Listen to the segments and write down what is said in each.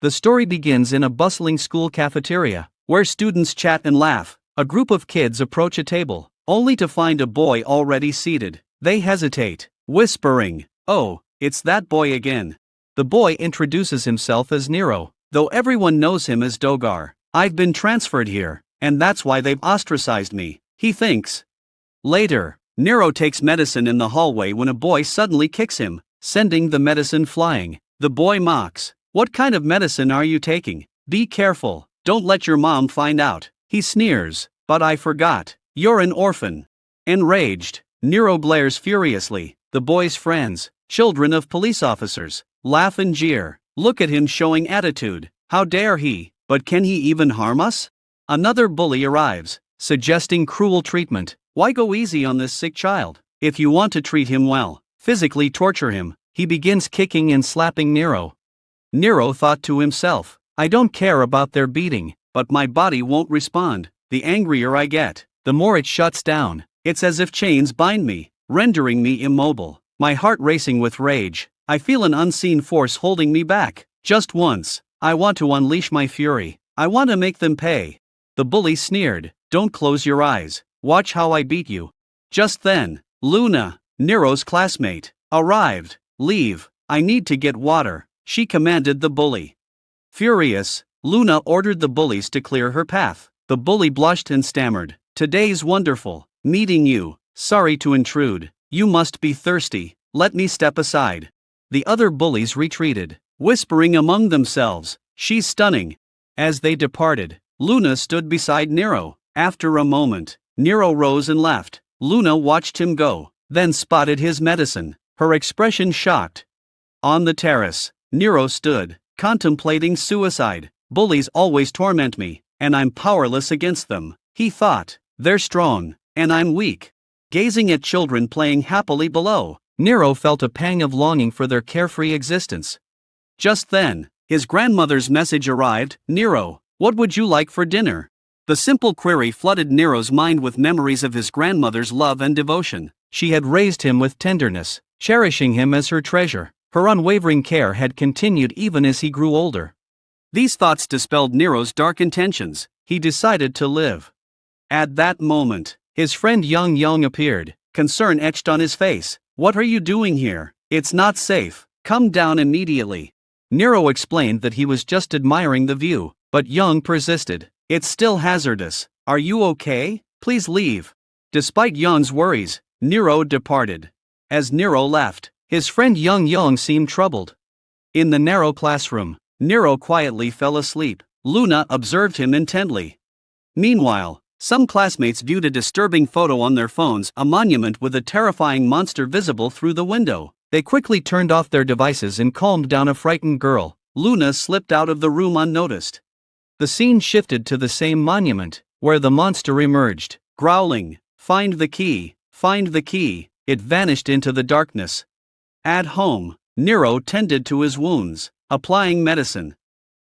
The story begins in a bustling school cafeteria, where students chat and laugh. A group of kids approach a table, only to find a boy already seated. They hesitate, whispering, "Oh, it's that boy again." The boy introduces himself as Nero, though everyone knows him as Dogar. "I've been transferred here, and that's why they've ostracized me," he thinks. Later, Nero takes medicine in the hallway when a boy suddenly kicks him, sending the medicine flying. The boy mocks, "What kind of medicine are you taking? Be careful, don't let your mom find out." He sneers, "But I forgot, you're an orphan." Enraged, Nero glares furiously. The boy's friends, children of police officers, laugh and jeer. "Look at him showing attitude, how dare he, but can he even harm us?" Another bully arrives, suggesting cruel treatment. "Why go easy on this sick child? If you want to treat him well, physically torture him." He begins kicking and slapping Nero. Nero thought to himself, "I don't care about their beating, but my body won't respond. The angrier I get, the more it shuts down. It's as if chains bind me, rendering me immobile. My heart racing with rage. I feel an unseen force holding me back. Just once, I want to unleash my fury. I want to make them pay." The bully sneered, "Don't close your eyes. Watch how I beat you." Just then, Luna, Nero's classmate, arrived. "Leave, I need to get water," she commanded the bully. Furious, Luna ordered the bullies to clear her path. The bully blushed and stammered, "Today's wonderful, meeting you. Sorry to intrude, you must be thirsty, let me step aside." The other bullies retreated, whispering among themselves, "She's stunning." As they departed, Luna stood beside Nero. After a moment, Nero rose and left. Luna watched him go, then spotted his medicine, her expression shocked. On the terrace, Nero stood, contemplating suicide. "Bullies always torment me, and I'm powerless against them," he thought. "They're strong, and I'm weak." Gazing at children playing happily below, Nero felt a pang of longing for their carefree existence. Just then, his grandmother's message arrived. "Nero, what would you like for dinner?" The simple query flooded Nero's mind with memories of his grandmother's love and devotion. She had raised him with tenderness, cherishing him as her treasure. Her unwavering care had continued even as he grew older. These thoughts dispelled Nero's dark intentions. He decided to live. At that moment, his friend Yang appeared, concern etched on his face. "What are you doing here? It's not safe. Come down immediately." Nero explained that he was just admiring the view, but Yang persisted. "It's still hazardous. Are you okay? Please leave." Despite Yang's worries, Nero departed. As Nero left, his friend Yang seemed troubled. In the narrow classroom, Nero quietly fell asleep. Luna observed him intently. Meanwhile, some classmates viewed a disturbing photo on their phones, a monument with a terrifying monster visible through the window. They quickly turned off their devices and calmed down a frightened girl. Luna slipped out of the room unnoticed. The scene shifted to the same monument, where the monster emerged, growling, "Find the key, find the key." It vanished into the darkness. At home, Nero tended to his wounds, applying medicine.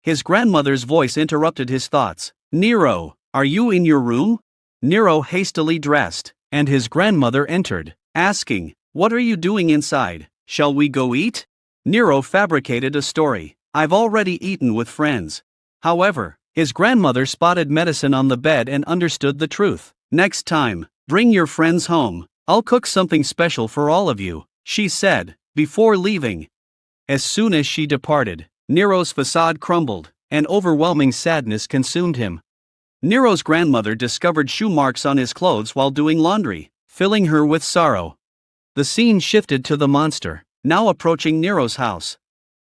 His grandmother's voice interrupted his thoughts. "Nero, are you in your room?" Nero hastily dressed, and his grandmother entered, asking, "What are you doing inside? Shall we go eat?" Nero fabricated a story. "I've already eaten with friends." However, his grandmother spotted medicine on the bed and understood the truth. "Next time, bring your friends home. I'll cook something special for all of you," she said, before leaving. As soon as she departed, Nero's facade crumbled, and overwhelming sadness consumed him. Nero's grandmother discovered shoe marks on his clothes while doing laundry, filling her with sorrow. The scene shifted to the monster, now approaching Nero's house.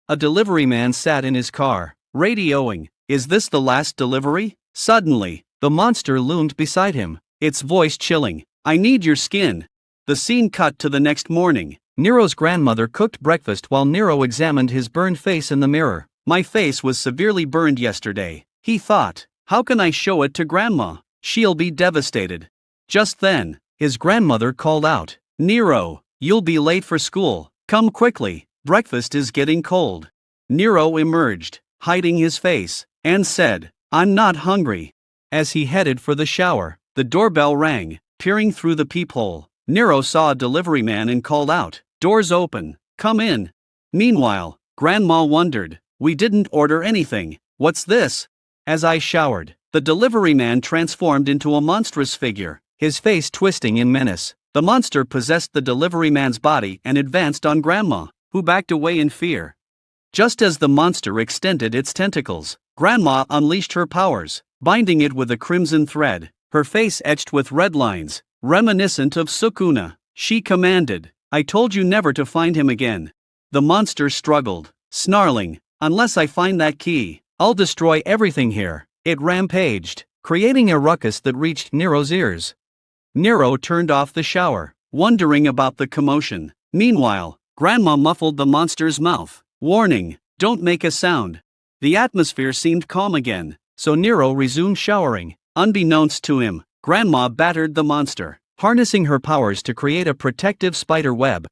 A delivery man sat in his car, radioing, "Is this the last delivery?" Suddenly, the monster loomed beside him, its voice chilling, "I need your skin." The scene cut to the next morning. Nero's grandmother cooked breakfast while Nero examined his burned face in the mirror. "My face was severely burned yesterday," he thought. "How can I show it to Grandma? She'll be devastated." Just then, his grandmother called out, "Nero, you'll be late for school. Come quickly, breakfast is getting cold." Nero emerged, hiding his face, and said, "I'm not hungry." As he headed for the shower, the doorbell rang. Peering through the peephole, Nero saw a delivery man and called out, "Doors open, come in." Meanwhile, Grandma wondered, We didn't order anything. What's this? As I showered, the delivery man transformed into a monstrous figure, his face twisting in menace. The monster possessed the delivery man's body and advanced on Grandma, who backed away in fear. Just as the monster extended its tentacles, Grandma unleashed her powers, binding it with a crimson thread, her face etched with red lines, reminiscent of Sukuna. She commanded, "I told you never to find him again." The monster struggled, snarling, "Unless I find that key, I'll destroy everything here." It rampaged, creating a ruckus that reached Nero's ears. Nero turned off the shower, wondering about the commotion. Meanwhile, Grandma muffled the monster's mouth, warning, "Don't make a sound." The atmosphere seemed calm again, so Nero resumed showering. Unbeknownst to him, Grandma battered the monster, harnessing her powers to create a protective spider web.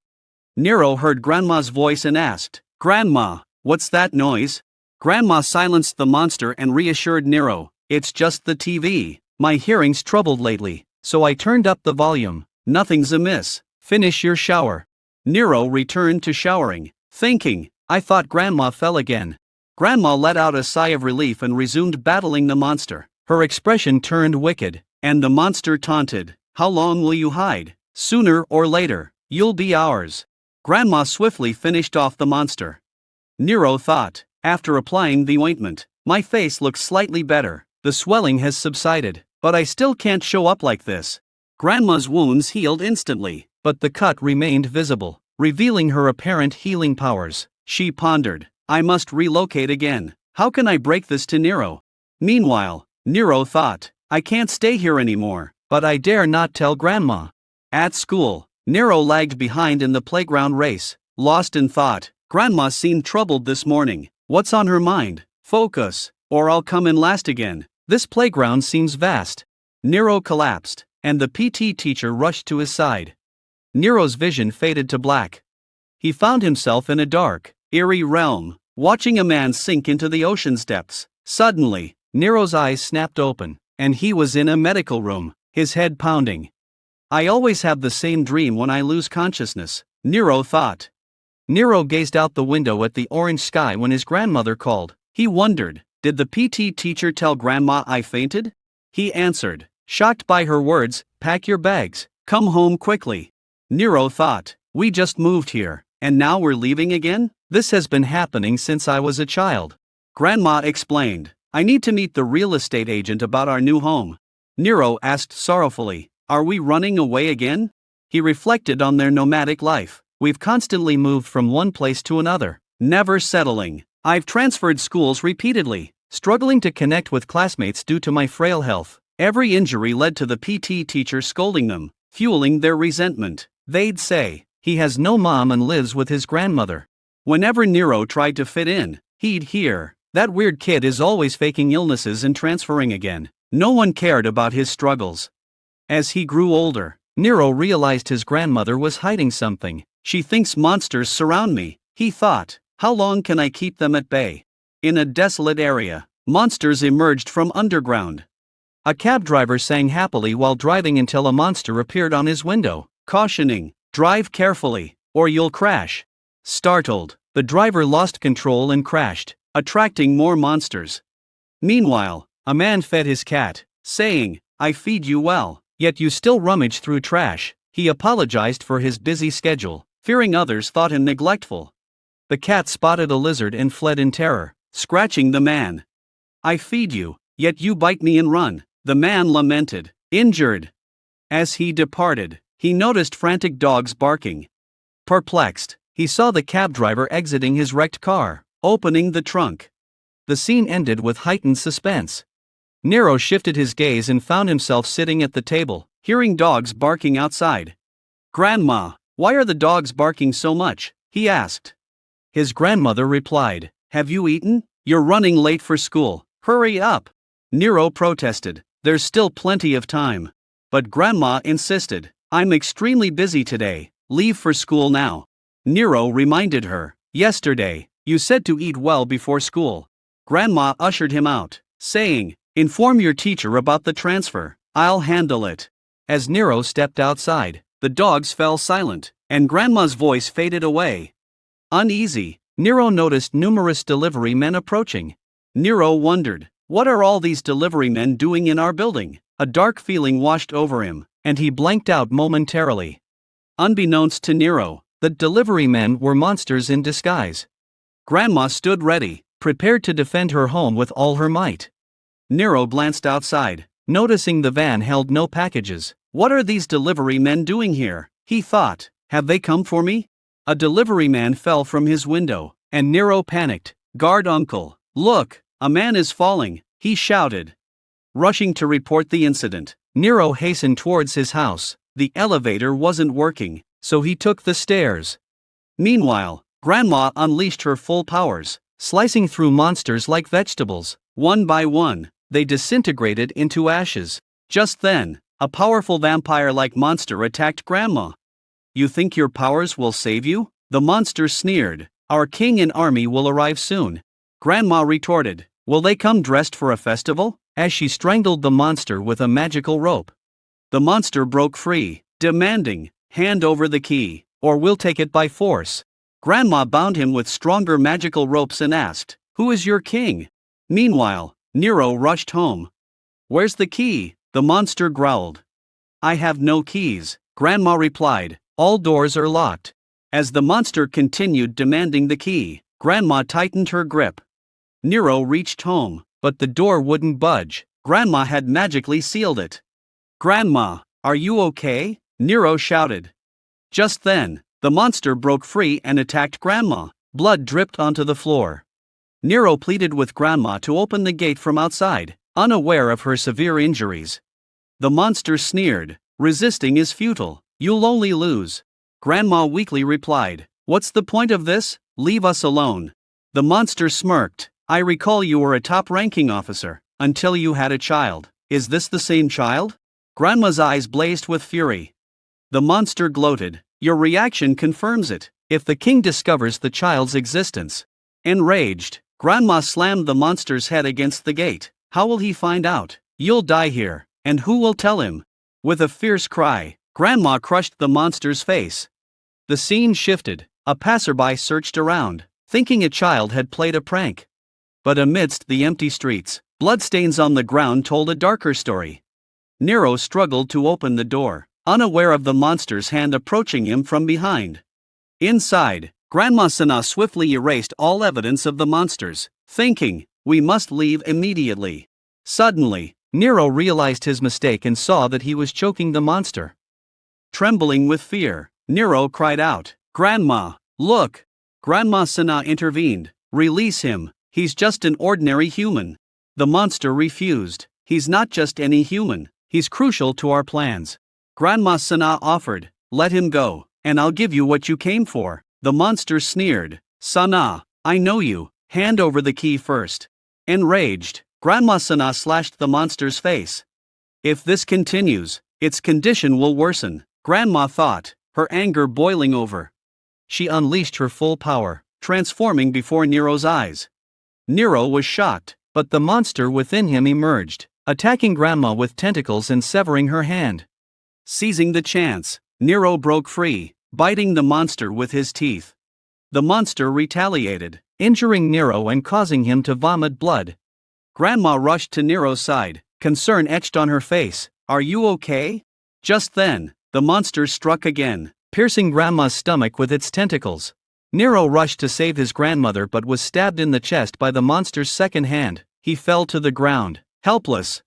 Nero heard Grandma's voice and asked, "Grandma, what's that noise?" Grandma silenced the monster and reassured Nero, "It's just the TV. My hearing's troubled lately, so I turned up the volume. Nothing's amiss. Finish your shower." Nero returned to showering, thinking, "I thought Grandma fell again." Grandma let out a sigh of relief and resumed battling the monster. Her expression turned wicked, and the monster taunted, "How long will you hide? Sooner or later, you'll be ours." Grandma swiftly finished off the monster. Nero thought, after applying the ointment, "My face looks slightly better. The swelling has subsided, but I still can't show up like this." Grandma's wounds healed instantly, but the cut remained visible, revealing her apparent healing powers. She pondered, "I must relocate again. How can I break this to Nero?" Meanwhile, Nero thought, "I can't stay here anymore, but I dare not tell Grandma." At school, Nero lagged behind in the playground race, lost in thought. Grandma seemed troubled this morning. What's on her mind? Focus, or I'll come in last again. This playground seems vast. Nero collapsed, and the PT teacher rushed to his side. Nero's vision faded to black. He found himself in a dark, eerie realm, watching a man sink into the ocean's depths. Suddenly, Nero's eyes snapped open, and he was in a medical room, his head pounding. "I always have the same dream when I lose consciousness," Nero thought. Nero gazed out the window at the orange sky when his grandmother called. He wondered, did the PT teacher tell Grandma I fainted? He answered, shocked by her words, "Pack your bags, come home quickly." Nero thought, "We just moved here, and now we're leaving again? This has been happening since I was a child." Grandma explained, "I need to meet the real estate agent about our new home." Nero asked sorrowfully, "Are we running away again?" He reflected on their nomadic life. "We've constantly moved from one place to another, never settling. I've transferred schools repeatedly, struggling to connect with classmates due to my frail health." Every injury led to the PT teacher scolding them, fueling their resentment. They'd say, "He has no mom and lives with his grandmother." Whenever Nero tried to fit in, he'd hear, "That weird kid is always faking illnesses and transferring again." No one cared about his struggles. As he grew older, Nero realized his grandmother was hiding something. "She thinks monsters surround me," he thought. "How long can I keep them at bay?" In a desolate area, monsters emerged from underground. A cab driver sang happily while driving until a monster appeared on his window, cautioning, "Drive carefully, or you'll crash." Startled, the driver lost control and crashed, attracting more monsters. Meanwhile, a man fed his cat, saying, "I feed you well, yet you still rummage through trash." He apologized for his busy schedule, fearing others thought him neglectful. The cat spotted a lizard and fled in terror, scratching the man. "I feed you, yet you bite me and run," the man lamented, injured. As he departed, he noticed frantic dogs barking. Perplexed, he saw the cab driver exiting his wrecked car, opening the trunk. The scene ended with heightened suspense. Nero shifted his gaze and found himself sitting at the table, hearing dogs barking outside. "Grandma, why are the dogs barking so much?" he asked. His grandmother replied, "Have you eaten? You're running late for school, hurry up." Nero protested, "There's still plenty of time." But Grandma insisted, "I'm extremely busy today, leave for school now." Nero reminded her, "Yesterday, you said to eat well before school." Grandma ushered him out, saying, "Inform your teacher about the transfer, I'll handle it." As Nero stepped outside, the dogs fell silent, and Grandma's voice faded away. Uneasy, Nero noticed numerous delivery men approaching. Nero wondered, what are all these delivery men doing in our building? A dark feeling washed over him, and he blanked out momentarily. Unbeknownst to Nero, the delivery men were monsters in disguise. Grandma stood ready, prepared to defend her home with all her might. Nero glanced outside, noticing the van held no packages. What are these delivery men doing here? He thought. Have they come for me? A delivery man fell from his window, and Nero panicked. Guard uncle, look, a man is falling, he shouted. Rushing to report the incident, Nero hastened towards his house. The elevator wasn't working, so he took the stairs. Meanwhile, Grandma unleashed her full powers, slicing through monsters like vegetables. One by one, they disintegrated into ashes. Just then, a powerful vampire-like monster attacked Grandma. You think your powers will save you? The monster sneered. Our king and army will arrive soon. Grandma retorted. Will they come dressed for a festival? As she strangled the monster with a magical rope. The monster broke free, demanding, hand over the key, or we'll take it by force. Grandma bound him with stronger magical ropes and asked, who is your king? Meanwhile, Nero rushed home. Where's the key? The monster growled. I have no keys, Grandma replied. All doors are locked. As the monster continued demanding the key, Grandma tightened her grip. Nero reached home, but the door wouldn't budge. Grandma had magically sealed it. Grandma, are you okay? Nero shouted. Just then, the monster broke free and attacked Grandma. Blood dripped onto the floor. Nero pleaded with Grandma to open the gate from outside, unaware of her severe injuries. The monster sneered. Resisting is futile. You'll only lose. Grandma weakly replied. What's the point of this? Leave us alone. The monster smirked. I recall you were a top-ranking officer, until you had a child. Is this the same child? Grandma's eyes blazed with fury. The monster gloated. Your reaction confirms it. If the king discovers the child's existence. Enraged, Grandma slammed the monster's head against the gate. How will he find out? You'll die here, and who will tell him? With a fierce cry, Grandma crushed the monster's face. The scene shifted. A passerby searched around, thinking a child had played a prank. But amidst the empty streets, bloodstains on the ground told a darker story. Nero struggled to open the door, unaware of the monster's hand approaching him from behind. Inside, Grandma Sana swiftly erased all evidence of the monsters, thinking, we must leave immediately. Suddenly, Nero realized his mistake and saw that he was choking the monster. Trembling with fear, Nero cried out, Grandma, look! Grandma Sana intervened. Release him, he's just an ordinary human. The monster refused. He's not just any human, he's crucial to our plans. Grandma Sana offered, let him go, and I'll give you what you came for. The monster sneered. Sana, I know you, hand over the key first. Enraged, Grandma Sana slashed the monster's face. If this continues, its condition will worsen, Grandma thought, her anger boiling over. She unleashed her full power, transforming before Nero's eyes. Nero was shocked, but the monster within him emerged, attacking Grandma with tentacles and severing her hand. Seizing the chance, Nero broke free, biting the monster with his teeth. The monster retaliated, injuring Nero and causing him to vomit blood. Grandma rushed to Nero's side, concern etched on her face. Are you okay? Just then, the monster struck again, piercing Grandma's stomach with its tentacles. Nero rushed to save his grandmother but was stabbed in the chest by the monster's second hand. He fell to the ground, helpless.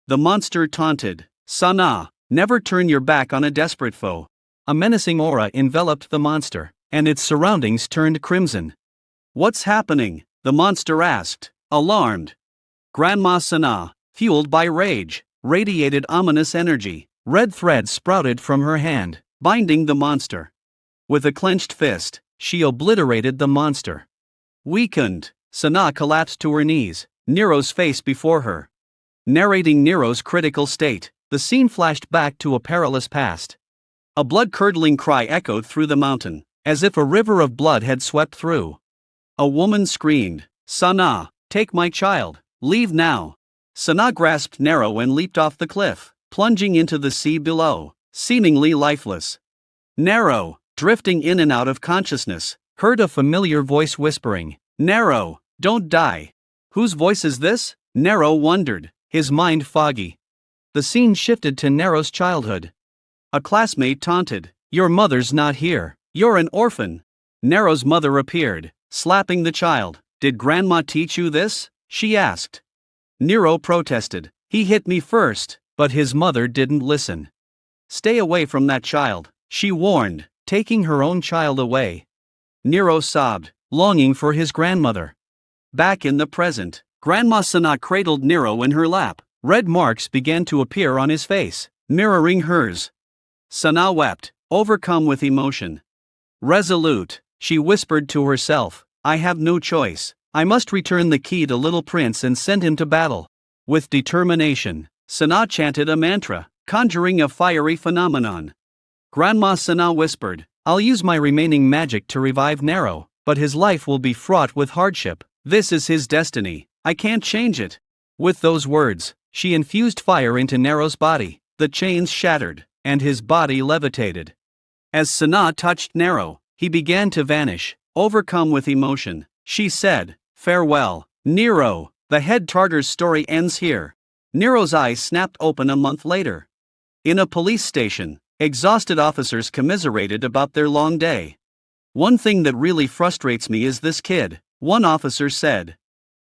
The monster taunted, Sana, never turn your back on a desperate foe. A menacing aura enveloped the monster, and its surroundings turned crimson. What's happening? The monster asked, alarmed. Grandma Sana, fueled by rage, radiated ominous energy. Red threads sprouted from her hand, binding the monster. With a clenched fist, she obliterated the monster. Weakened, Sana collapsed to her knees, Nero's face before her. Narrating Nero's critical state, the scene flashed back to a perilous past. A blood-curdling cry echoed through the mountain, as if a river of blood had swept through. A woman screamed, Sana, take my child, leave now. Sana grasped Nero and leaped off the cliff, plunging into the sea below, seemingly lifeless. Nero, drifting in and out of consciousness, heard a familiar voice whispering, "Nero, don't die." Whose voice is this? Nero wondered, his mind foggy. The scene shifted to Nero's childhood. A classmate taunted, "Your mother's not here, you're an orphan." Nero's mother appeared, slapping the child. "Did grandma teach you this?" she asked. Nero protested, "He hit me first," but his mother didn't listen. "Stay away from that child," she warned, taking her own child away. Nero sobbed, longing for his grandmother. Back in the present, Grandma Sana cradled Nero in her lap. Red marks began to appear on his face, mirroring hers. Sana wept, overcome with emotion. Resolute, she whispered to herself, "I have no choice. I must return the key to Little Prince and send him to battle." With determination, Sana chanted a mantra, conjuring a fiery phenomenon. Grandma Sana whispered, "I'll use my remaining magic to revive Nero, but his life will be fraught with hardship. This is his destiny. I can't change it." With those words, she infused fire into Nero's body. The chains shattered, and his body levitated. As Sana touched Nero, he began to vanish, overcome with emotion. She said, "Farewell, Nero." The head Tartar's story ends here. Nero's eyes snapped open a month later. In a police station, exhausted officers commiserated about their long day. "One thing that really frustrates me is this kid," one officer said.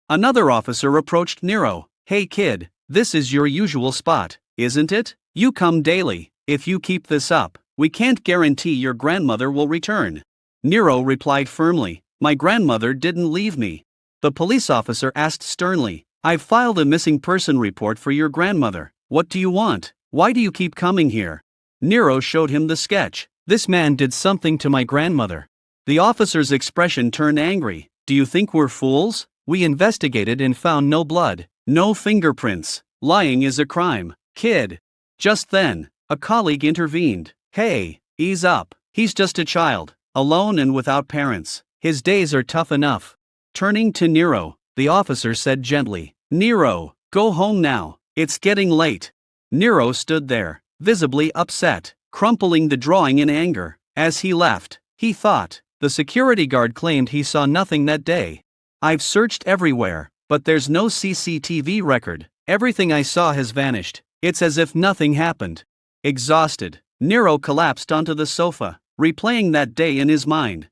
Another officer approached Nero. "Hey kid, this is your usual spot, isn't it? You come daily. If you keep this up, we can't guarantee your grandmother will return." Nero replied firmly, "My grandmother didn't leave me." The police officer asked sternly, "I've filed a missing person report for your grandmother. What do you want? Why do you keep coming here?" Nero showed him the sketch. "This man did something to my grandmother." The officer's expression turned angry. "Do you think we're fools? We investigated and found no blood, no fingerprints. Lying is a crime, kid." Just then, a colleague intervened. "Hey, ease up. He's just a child, alone and without parents. His days are tough enough." Turning to Nero, the officer said gently, "Nero, go home now. It's getting late." Nero stood there, visibly upset, crumpling the drawing in anger. As he left, he thought, the security guard claimed he saw nothing that day. "I've searched everywhere, but there's no CCTV record. Everything I saw has vanished. It's as if nothing happened." Exhausted, Nero collapsed onto the sofa, replaying that day in his mind.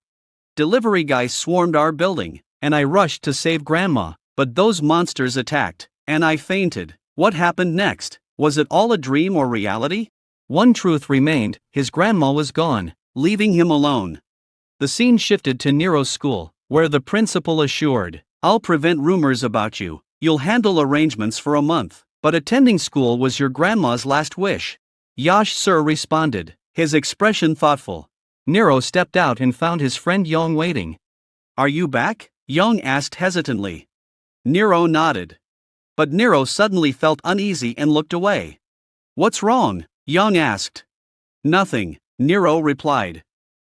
"Delivery guys swarmed our building, and I rushed to save Grandma, but those monsters attacked, and I fainted. What happened next? Was it all a dream or reality?" One truth remained: his grandma was gone, leaving him alone. The scene shifted to Nero's school, where the principal assured, "I'll prevent rumors about you. You'll handle arrangements for a month, but attending school was your grandma's last wish." "Yash sir," responded, his expression thoughtful. Nero stepped out and found his friend Yong waiting. "Are you back?" Yong asked hesitantly. Nero nodded. But Nero suddenly felt uneasy and looked away. "What's wrong?" Yong asked. "Nothing," Nero replied.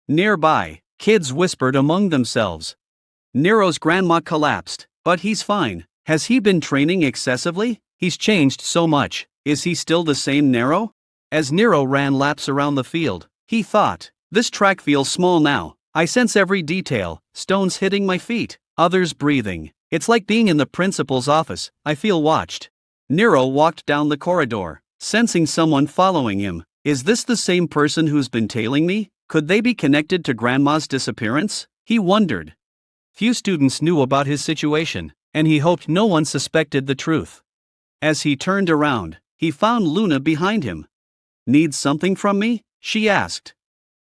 Nearby, kids whispered among themselves. Nero's grandma collapsed, but he's fine. Has he been training excessively? He's changed so much. Is he still the same Nero? As Nero ran laps around the field, he thought, "This track feels small now. I sense every detail, stones hitting my feet, others breathing. It's like being in the principal's office. I feel watched." Nero walked down the corridor, sensing someone following him. Is this the same person who's been tailing me? Could they be connected to Grandma's disappearance? He wondered. Few students knew about his situation, and he hoped no one suspected the truth. As he turned around, he found Luna behind him. "Need something from me?" she asked.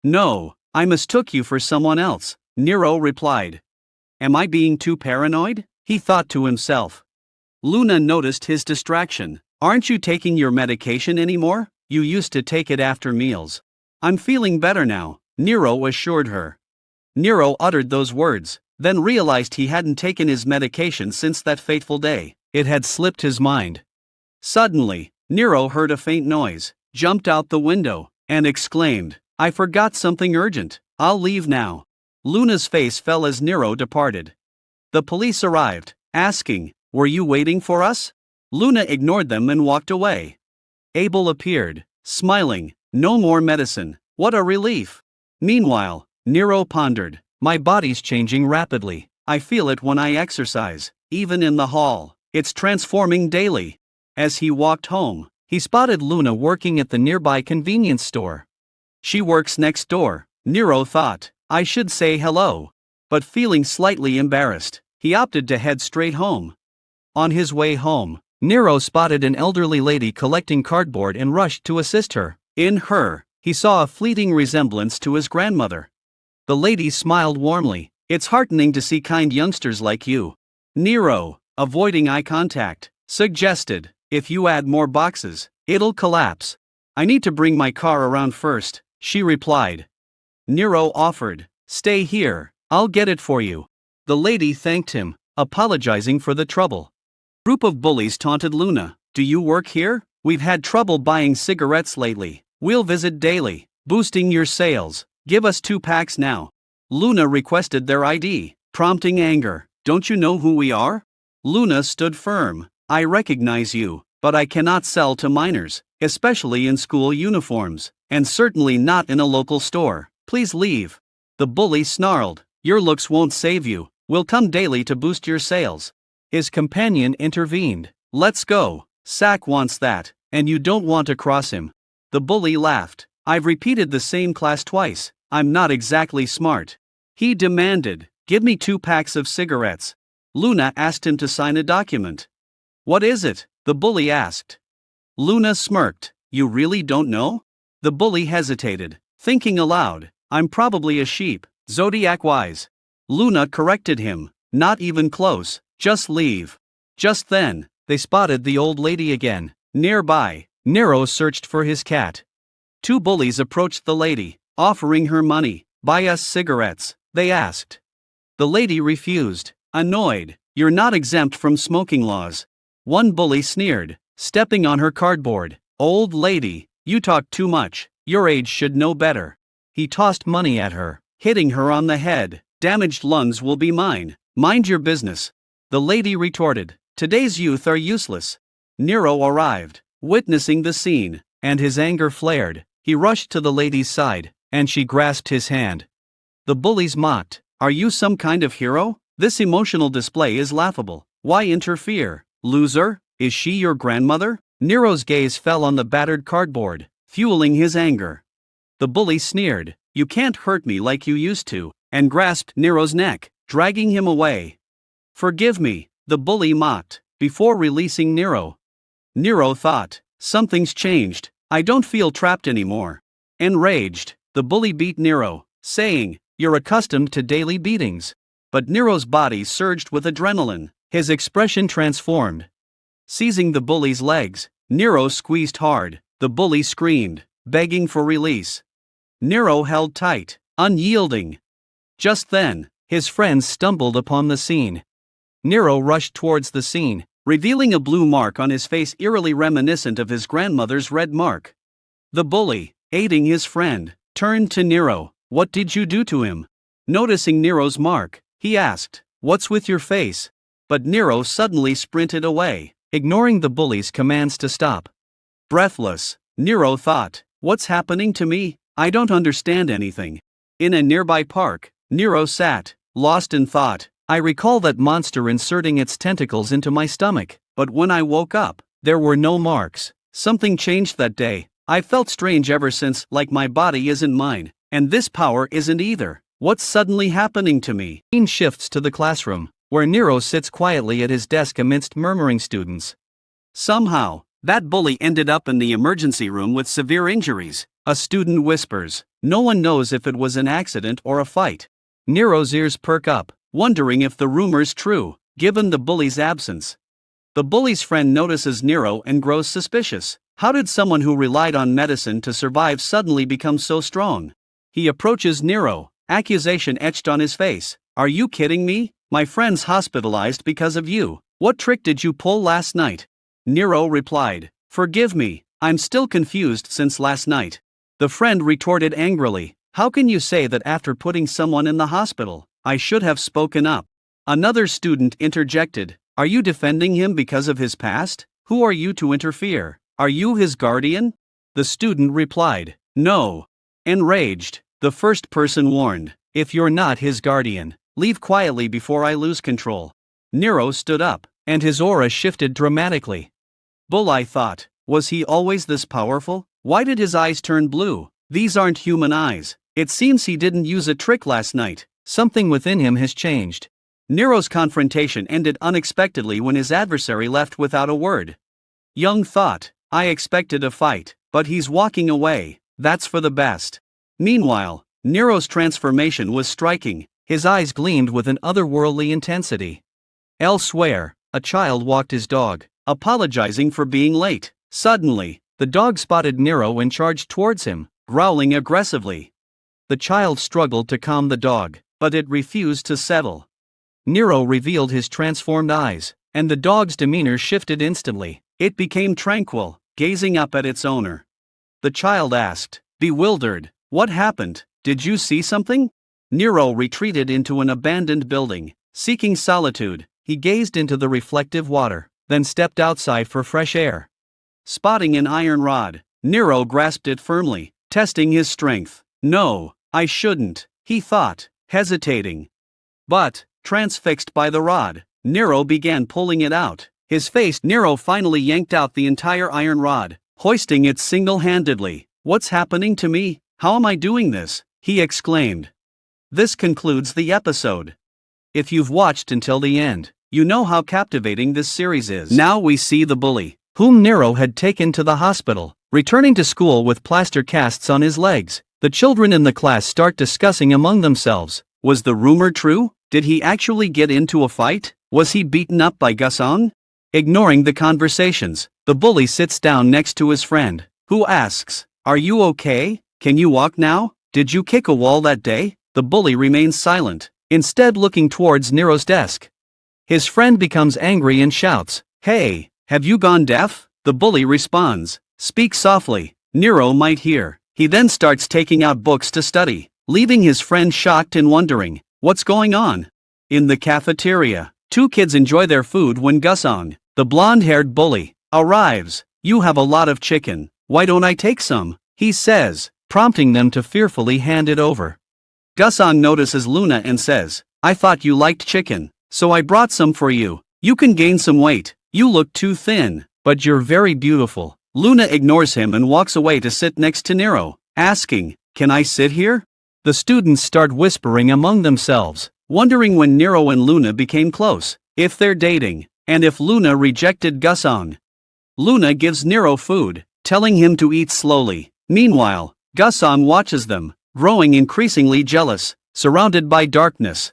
"No, I mistook you for someone else," Nero replied. "Am I being too paranoid?" he thought to himself. Luna noticed his distraction. "Aren't you taking your medication anymore? You used to take it after meals." "I'm feeling better now," Nero assured her. Nero uttered those words, then realized he hadn't taken his medication since that fateful day. It had slipped his mind. Suddenly, Nero heard a faint noise, jumped out the window, and exclaimed, "I forgot something urgent. I'll leave now." Luna's face fell as Nero departed. The police arrived, asking, "Were you waiting for us?" Luna ignored them and walked away. Abel appeared, smiling. "No more medicine. What a relief." Meanwhile, Nero pondered, My body's changing rapidly. I feel it when I exercise, even in the hall. It's transforming daily. As he walked home, he spotted Luna working at the nearby convenience store. She works next door, Nero thought. I should say hello. But feeling slightly embarrassed, he opted to head straight home. On his way home, Nero spotted an elderly lady collecting cardboard and rushed to assist her. In her, he saw a fleeting resemblance to his grandmother. The lady smiled warmly. It's heartening to see kind youngsters like you. Nero, avoiding eye contact, suggested, if you add more boxes, it'll collapse. I need to bring my car around first, she replied. Nero offered, stay here, I'll get it for you. The lady thanked him, apologizing for the trouble. Group of bullies taunted Luna. Do you work here? We've had trouble buying cigarettes lately. We'll visit daily, boosting your sales. Give us 2 packs now. Luna requested their ID, prompting anger. Don't you know who we are? Luna stood firm. I recognize you, but I cannot sell to minors, especially in school uniforms, and certainly not in a local store. Please leave. The bully snarled. Your looks won't save you. We'll come daily to boost your sales. His companion intervened. Let's go. Sack wants that, and you don't want to cross him. The bully laughed. I've repeated the same class twice. I'm not exactly smart. He demanded, give me 2 packs of cigarettes. Luna asked him to sign a document. What is it? The bully asked. Luna smirked. You really don't know? The bully hesitated, thinking aloud. I'm probably a sheep, zodiac-wise. Luna corrected him. Not even close, just leave. Just then, they spotted the old lady again. Nearby, Nero searched for his cat. 2 bullies approached the lady, offering her money. Buy us cigarettes, they asked. The lady refused, annoyed. You're not exempt from smoking laws. One bully sneered, stepping on her cardboard. Old lady, you talk too much. Your age should know better. He tossed money at her, hitting her on the head. Damaged lungs will be mine. Mind your business. The lady retorted. Today's youth are useless. Nero arrived, witnessing the scene, and his anger flared. He rushed to the lady's side, and she grasped his hand. The bullies mocked. Are you some kind of hero? This emotional display is laughable. Why interfere? Loser, is she your grandmother? Nero's gaze fell on the battered cardboard, fueling his anger. The bully sneered. You can't hurt me like you used to, and grasped Nero's neck, dragging him away. Forgive me, the bully mocked, before releasing Nero. Nero thought, something's changed. I don't feel trapped anymore. Enraged, the bully beat Nero, saying, you're accustomed to daily beatings. But Nero's body surged with adrenaline. His expression transformed. Seizing the bully's legs, Nero squeezed hard. The bully screamed, begging for release. Nero held tight, unyielding. Just then, his friends stumbled upon the scene. Nero rushed towards the scene, revealing a blue mark on his face eerily reminiscent of his grandmother's red mark. The bully, aiding his friend, turned to Nero. What did you do to him? Noticing Nero's mark, he asked, what's with your face? But Nero suddenly sprinted away, ignoring the bully's commands to stop. Breathless, Nero thought, what's happening to me? I don't understand anything. In a nearby park, Nero sat, lost in thought. I recall that monster inserting its tentacles into my stomach, but when I woke up, there were no marks. Something changed that day. I felt strange ever since, like my body isn't mine, and this power isn't either. What's suddenly happening to me? Scene shifts to the classroom, where Nero sits quietly at his desk amidst murmuring students. Somehow, that bully ended up in the emergency room with severe injuries. A student whispers. No one knows if it was an accident or a fight. Nero's ears perk up, wondering if the rumor's true, given the bully's absence. The bully's friend notices Nero and grows suspicious. How did someone who relied on medicine to survive suddenly become so strong? He approaches Nero, accusation etched on his face. Are you kidding me? My friend's hospitalized because of you. What trick did you pull last night? Nero replied, forgive me, I'm still confused since last night. The friend retorted angrily, how can you say that after putting someone in the hospital? I should have spoken up. Another student interjected, are you defending him because of his past? Who are you to interfere? Are you his guardian? The student replied, no. Enraged, the first person warned, If you're not his guardian, leave quietly before I lose control. Nero stood up, and his aura shifted dramatically. Bully thought, was he always this powerful? Why did his eyes turn blue? These aren't human eyes. It seems he didn't use a trick last night. Something within him has changed. Nero's confrontation ended unexpectedly when his adversary left without a word. Young thought, I expected a fight, but he's walking away. That's for the best. Meanwhile, Nero's transformation was striking. His eyes gleamed with an otherworldly intensity. Elsewhere, a child walked his dog, apologizing for being late. Suddenly, the dog spotted Nero and charged towards him, growling aggressively. The child struggled to calm the dog, but it refused to settle. Nero revealed his transformed eyes, and the dog's demeanor shifted instantly. It became tranquil, gazing up at its owner. The child asked, bewildered, what happened? Did you see something? Nero retreated into an abandoned building. Seeking solitude, he gazed into the reflective water, then stepped outside for fresh air. Spotting an iron rod, Nero grasped it firmly, testing his strength. No, I shouldn't, he thought, hesitating. But, transfixed by the rod, Nero began pulling it out. Nero finally yanked out the entire iron rod, hoisting it single-handedly. What's happening to me? How am I doing this? He exclaimed. This concludes the episode. If you've watched until the end, you know how captivating this series is. Now we see the bully, whom Nero had taken to the hospital, returning to school with plaster casts on his legs. The children in the class start discussing among themselves. Was the rumor true? Did he actually get into a fight? Was he beaten up by Gusong? Ignoring the conversations, the bully sits down next to his friend, who asks, are you okay? Can you walk now? Did you kick a wall that day? The bully remains silent, instead looking towards Nero's desk. His friend becomes angry and shouts, hey, have you gone deaf? The bully responds, speak softly, Nero might hear. He then starts taking out books to study, leaving his friend shocked and wondering, what's going on? In the cafeteria, two kids enjoy their food when Gusong, the blonde-haired bully, arrives. You have a lot of chicken, why don't I take some? He says, prompting them to fearfully hand it over. Gusong notices Luna and says, I thought you liked chicken, so I brought some for you. You can gain some weight, you look too thin, but you're very beautiful. Luna ignores him and walks away to sit next to Nero, asking, can I sit here? The students start whispering among themselves, wondering when Nero and Luna became close, if they're dating, and if Luna rejected Gusong. Luna gives Nero food, telling him to eat slowly. Meanwhile, Gusong watches them, growing increasingly jealous, surrounded by darkness.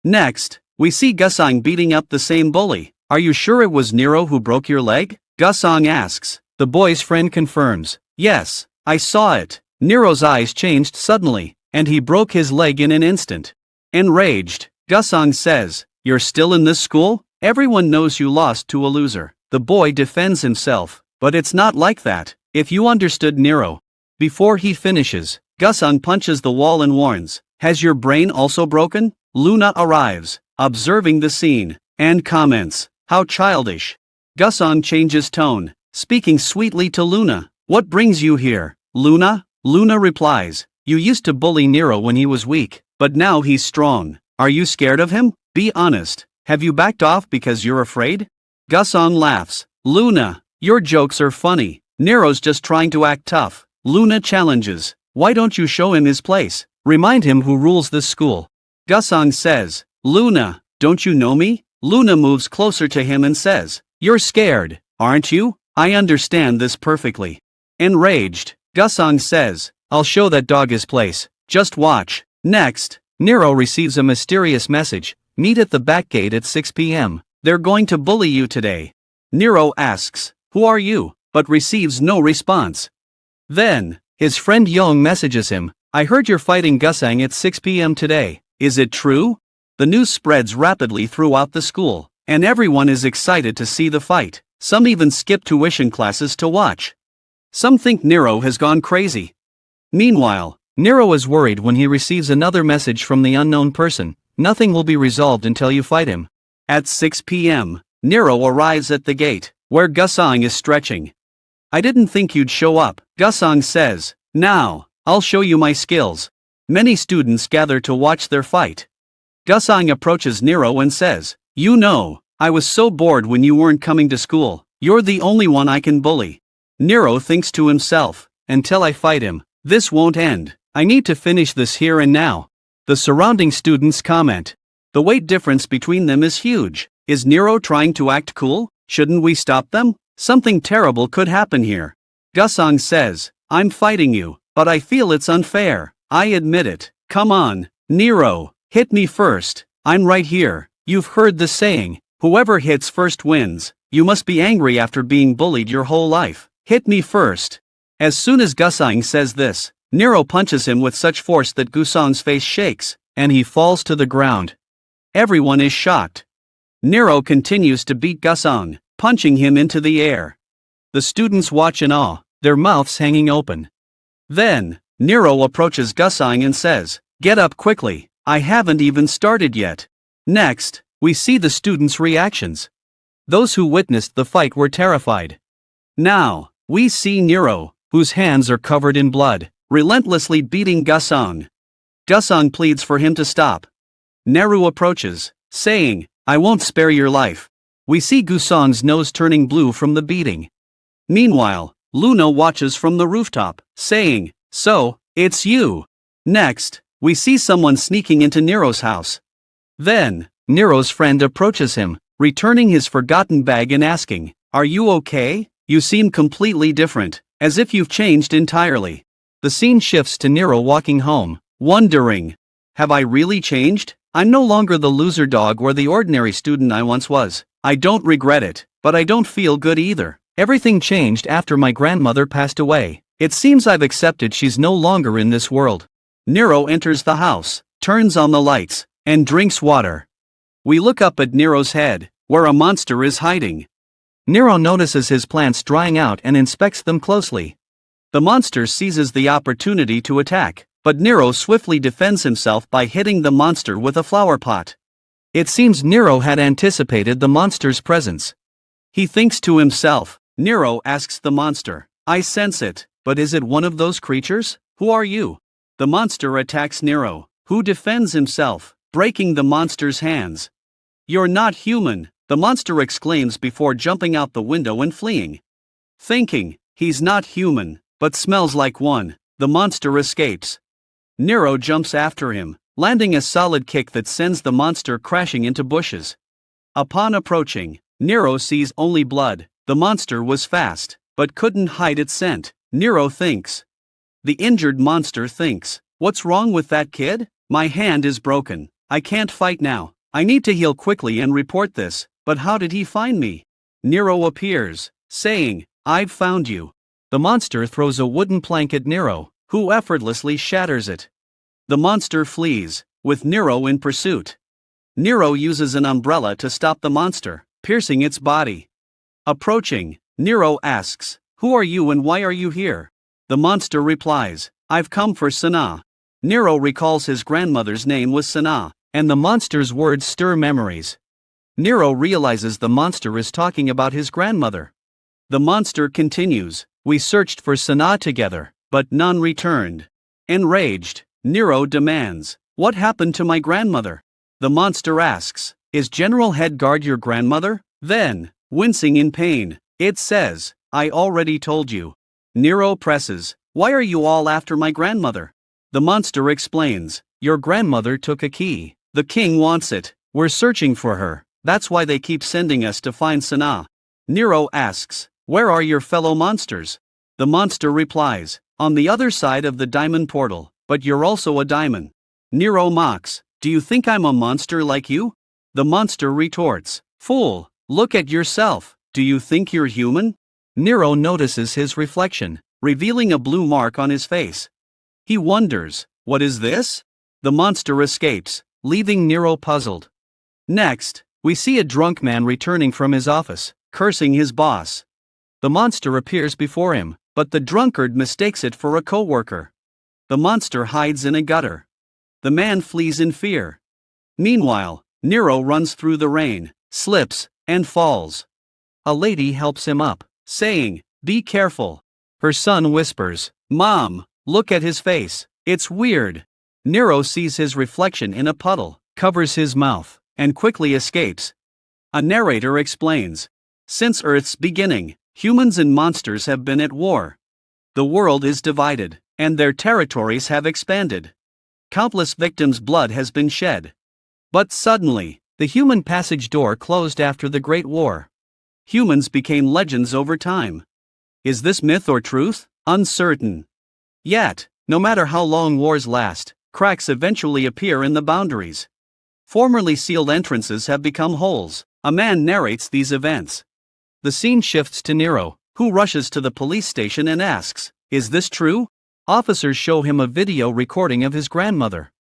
Next, we see Gusong beating up the same bully. Are you sure it was Nero who broke your leg? Gusong asks. The boy's friend confirms. Yes, I saw it. Nero's eyes changed suddenly, and he broke his leg in an instant. Enraged, Gusong says, you're still in this school? Everyone knows you lost to a loser. The boy defends himself, but it's not like that, if you understood Nero. Before he finishes, Gusong punches the wall and warns, has your brain also broken? Luna arrives, observing the scene, and comments, how childish. Gusong changes tone, speaking sweetly to Luna. What brings you here, Luna? Luna replies, you used to bully Nero when he was weak, but now he's strong. Are you scared of him? Be honest, have you backed off because you're afraid? Gusong laughs. Luna, your jokes are funny. Nero's just trying to act tough. Luna challenges, why don't you show him his place? Remind him who rules this school. Gusong says, Luna, don't you know me? Luna moves closer to him and says, you're scared, aren't you? I understand this perfectly. Enraged, Gusong says, I'll show that dog his place, just watch. Next, Nero receives a mysterious message, meet at the back gate at 6 p.m. They're going to bully you today. Nero asks, who are you? But receives no response. Then, his friend Young messages him, I heard you're fighting Gusong at 6 p.m. today, is it true? The news spreads rapidly throughout the school, and everyone is excited to see the fight. Some even skip tuition classes to watch. Some think Nero has gone crazy. Meanwhile, Nero is worried when he receives another message from the unknown person, nothing will be resolved until you fight him. At 6 p.m., Nero arrives at the gate, where Gusong is stretching. I didn't think you'd show up, Gusong says. Now, I'll show you my skills. Many students gather to watch their fight. Gusang approaches Nero and says, "You know, I was so bored when you weren't coming to school. You're the only one I can bully." Nero thinks to himself, "Until I fight him, this won't end. I need to finish this here and now." The surrounding students comment. The weight difference between them is huge. Is Nero trying to act cool? Shouldn't we stop them? Something terrible could happen here. Gusang says, "I'm fighting you, but I feel it's unfair. I admit it. Come on, Nero, hit me first. I'm right here." You've heard the saying, whoever hits first wins. You must be angry after being bullied your whole life. Hit me first. As soon as Gusang says this, Nero punches him with such force that Gusang's face shakes, and he falls to the ground. Everyone is shocked. Nero continues to beat Gusang, punching him into the air. The students watch in awe, their mouths hanging open. Then, Nero approaches Gusang and says, "Get up quickly, I haven't even started yet." Next, we see the students' reactions. Those who witnessed the fight were terrified. Now, we see Nero, whose hands are covered in blood, relentlessly beating Gusang. Gusang pleads for him to stop. Nero approaches, saying, "I won't spare your life." We see Gusang's nose turning blue from the beating. Meanwhile, Luna watches from the rooftop, saying, "So, it's you." Next, we see someone sneaking into Nero's house. Then, Nero's friend approaches him, returning his forgotten bag and asking, "Are you okay? You seem completely different, as if you've changed entirely." The scene shifts to Nero walking home, wondering, "Have I really changed? I'm no longer the loser dog or the ordinary student I once was. I don't regret it, but I don't feel good either. Everything changed after my grandmother passed away. It seems I've accepted she's no longer in this world." Nero enters the house, turns on the lights, and drinks water. We look up at Nero's head, where a monster is hiding. Nero notices his plants drying out and inspects them closely. The monster seizes the opportunity to attack, but Nero swiftly defends himself by hitting the monster with a flower pot. It seems Nero had anticipated the monster's presence. He thinks to himself. Nero asks the monster, "I sense it, but is it one of those creatures? Who are you?" The monster attacks Nero, who defends himself, breaking the monster's hands. "You're not human," the monster exclaims before jumping out the window and fleeing. Thinking, he's not human, but smells like one, the monster escapes. Nero jumps after him, landing a solid kick that sends the monster crashing into bushes. Upon approaching, Nero sees only blood. The monster was fast, but couldn't hide its scent, Nero thinks. The injured monster thinks, "What's wrong with that kid? My hand is broken. I can't fight now. I need to heal quickly and report this, but how did he find me?" Nero appears, saying, "I've found you." The monster throws a wooden plank at Nero, who effortlessly shatters it. The monster flees, with Nero in pursuit. Nero uses an umbrella to stop the monster, piercing its body. Approaching, Nero asks, "Who are you and why are you here?" The monster replies, "I've come for Sana." Nero recalls his grandmother's name was Sana, and the monster's words stir memories. Nero realizes the monster is talking about his grandmother. The monster continues, "We searched for Sana together, but none returned." Enraged, Nero demands, "What happened to my grandmother?" The monster asks, "Is General Headguard your grandmother?" Then, wincing in pain, it says, "I already told you." Nero presses, "Why are you all after my grandmother?" The monster explains, "Your grandmother took a key. The king wants it. We're searching for her. That's why they keep sending us to find Sana." Nero asks, "Where are your fellow monsters?" The monster replies, "On the other side of the diamond portal, but you're also a diamond." Nero mocks, "Do you think I'm a monster like you?" The monster retorts, "Fool, look at yourself. Do you think you're human?" Nero notices his reflection, revealing a blue mark on his face. He wonders, "What is this?" The monster escapes, leaving Nero puzzled. Next, we see a drunk man returning from his office, cursing his boss. The monster appears before him, but the drunkard mistakes it for a co-worker. The monster hides in a gutter. The man flees in fear. Meanwhile, Nero runs through the rain, slips, and falls. A lady helps him up, saying, "Be careful." Her son whispers, "Mom, look at his face. It's weird." Nero sees his reflection in a puddle, covers his mouth, and quickly escapes. A narrator explains. Since Earth's beginning, humans and monsters have been at war. The world is divided, and their territories have expanded. Countless victims' blood has been shed. But suddenly, the human passage door closed after the Great War. Humans became legends over time. Is this myth or truth? Uncertain. Yet, no matter how long wars last, cracks eventually appear in the boundaries. Formerly sealed entrances have become holes. A man narrates these events. The scene shifts to Nero, who rushes to the police station and asks, "Is this true?" Officers show him a video recording of his grandmother.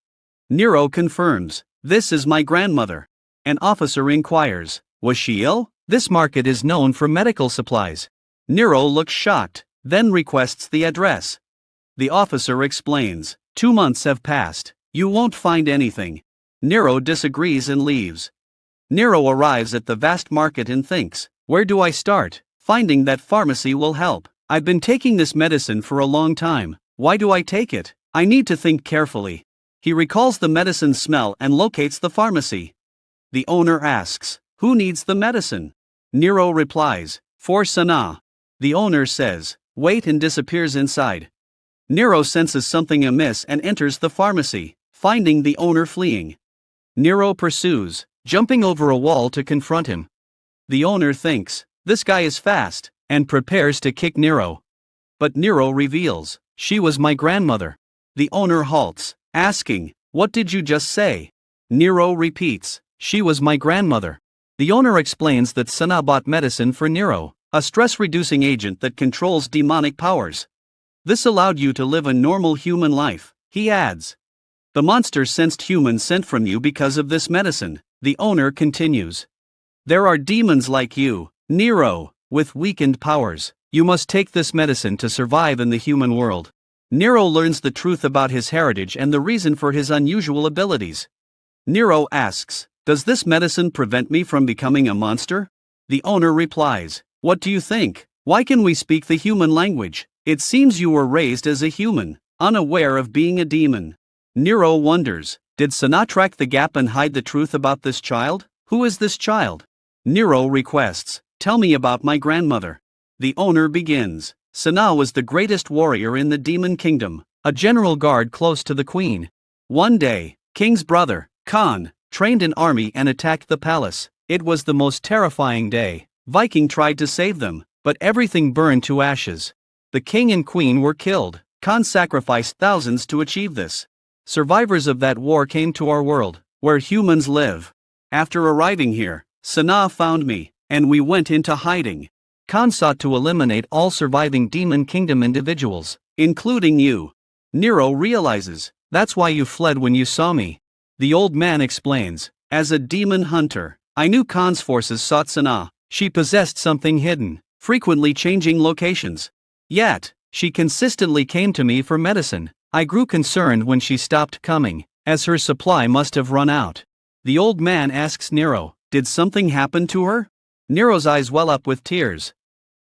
Nero confirms, "This is my grandmother." An officer inquires, "Was she ill?" This market is known for medical supplies. Nero looks shocked, then requests the address. The officer explains, 2 months have passed, you won't find anything. Nero disagrees and leaves. Nero arrives at the vast market and thinks, where do I start? Finding that pharmacy will help. I've been taking this medicine for a long time. Why do I take it? I need to think carefully. He recalls the medicine's smell and locates the pharmacy. The owner asks, who needs the medicine? Nero replies, for Sana. The owner says, wait, and disappears inside. Nero senses something amiss and enters the pharmacy, finding the owner fleeing. Nero pursues, jumping over a wall to confront him. The owner thinks, this guy is fast, and prepares to kick Nero. But Nero reveals, she was my grandmother. The owner halts, asking, what did you just say? Nero repeats, she was my grandmother. The owner explains that Sana bought medicine for Nero, a stress-reducing agent that controls demonic powers. This allowed you to live a normal human life, he adds. The monster sensed humans sent from you because of this medicine, the owner continues. There are demons like you, Nero, with weakened powers. You must take this medicine to survive in the human world. Nero learns the truth about his heritage and the reason for his unusual abilities. Nero asks, does this medicine prevent me from becoming a monster? The owner replies, what do you think? Why can we speak the human language? It seems you were raised as a human, unaware of being a demon. Nero wonders, did Sana track the gap and hide the truth about this child? Who is this child? Nero requests, tell me about my grandmother. The owner begins. Sana was the greatest warrior in the demon kingdom, a general guard close to the queen. One day, king's brother, Khan, trained an army and attacked the palace. It was the most terrifying day. Viking tried to save them, but everything burned to ashes. The king and queen were killed. Khan sacrificed thousands to achieve this. Survivors of that war came to our world, where humans live. After arriving here, Sana found me, and we went into hiding. Khan sought to eliminate all surviving Demon Kingdom individuals, including you. Nero realizes, that's why you fled when you saw me. The old man explains, as a demon hunter, I knew Khan's forces sought Sana. She possessed something hidden, frequently changing locations. Yet, she consistently came to me for medicine. I grew concerned when she stopped coming, as her supply must have run out. The old man asks Nero, did something happen to her? Nero's eyes well up with tears.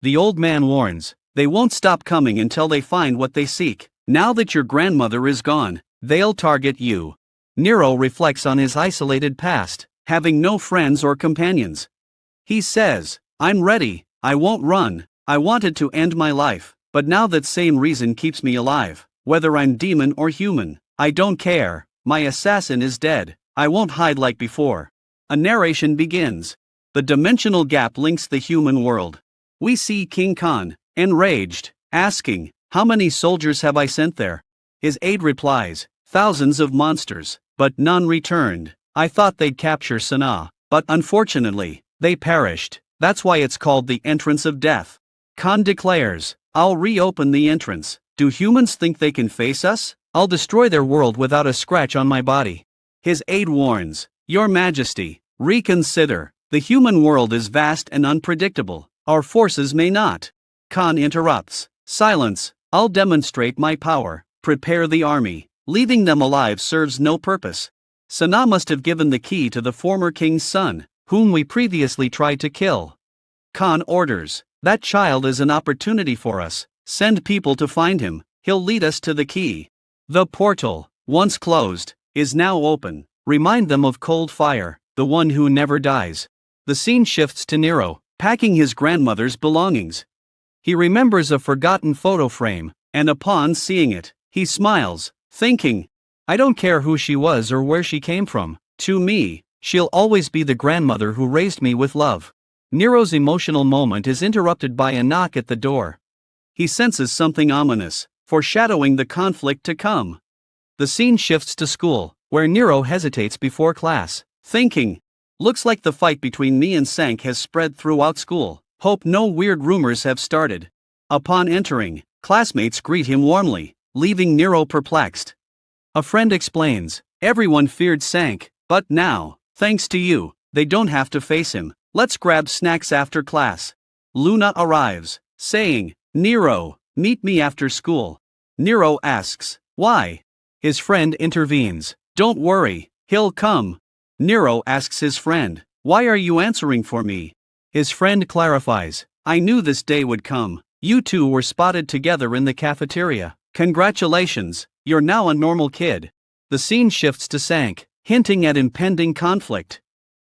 The old man warns, they won't stop coming until they find what they seek. Now that your grandmother is gone, they'll target you. Nero reflects on his isolated past, having no friends or companions. He says, I'm ready, I won't run. I wanted to end my life, but now that same reason keeps me alive. Whether I'm demon or human, I don't care. My assassin is dead. I won't hide like before. A narration begins. The dimensional gap links the human world. We see King Khan, enraged, asking, how many soldiers have I sent there? His aide replies, thousands of monsters, but none returned. I thought they'd capture Sana, but unfortunately, they perished. That's why it's called the entrance of death. Khan declares, I'll reopen the entrance. Do humans think they can face us? I'll destroy their world without a scratch on my body. His aide warns, Your Majesty, reconsider. The human world is vast and unpredictable. Our forces may not. Khan interrupts. Silence. I'll demonstrate my power. Prepare the army. Leaving them alive serves no purpose. Sana must have given the key to the former king's son, whom we previously tried to kill. Khan orders. That child is an opportunity for us. Send people to find him. He'll lead us to the key. The portal. once closed, is now open. Remind them of cold fire, the one who never dies. The scene shifts to Nero, packing his grandmother's belongings. He remembers a forgotten photo frame, and upon seeing it, he smiles, thinking, I don't care who she was or where she came from. To me, she'll always be the grandmother who raised me with love. Nero's emotional moment is interrupted by a knock at the door. He senses something ominous, foreshadowing the conflict to come. The scene shifts to school, where Nero hesitates before class, thinking, looks like the fight between me and Sank has spread throughout school. Hope no weird rumors have started. Upon entering, classmates greet him warmly, leaving Nero perplexed. A friend explains, everyone feared Sank, but now, thanks to you, they don't have to face him. Let's grab snacks after class. Luna arrives, saying, Nero, meet me after school. Nero asks, why? His friend intervenes, don't worry, he'll come. Nero asks his friend, why are you answering for me? His friend clarifies, I knew this day would come. You two were spotted together in the cafeteria. Congratulations, you're now a normal kid. The scene shifts to Sank, hinting at impending conflict.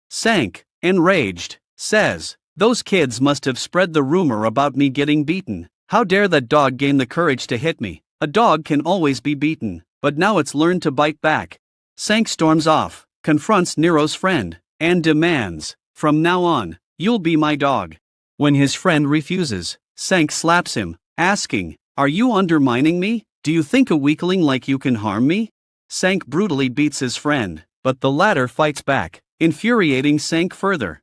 Sank, enraged, says, those kids must have spread the rumor about me getting beaten. How dare that dog gain the courage to hit me? A dog can always be beaten, but now it's learned to bite back. Sank storms off, confronts Nero's friend, and demands, from now on, you'll be my dog. When his friend refuses, Sank slaps him, asking, are you undermining me? Do you think a weakling like you can harm me? Sank brutally beats his friend, but the latter fights back, infuriating Sank further.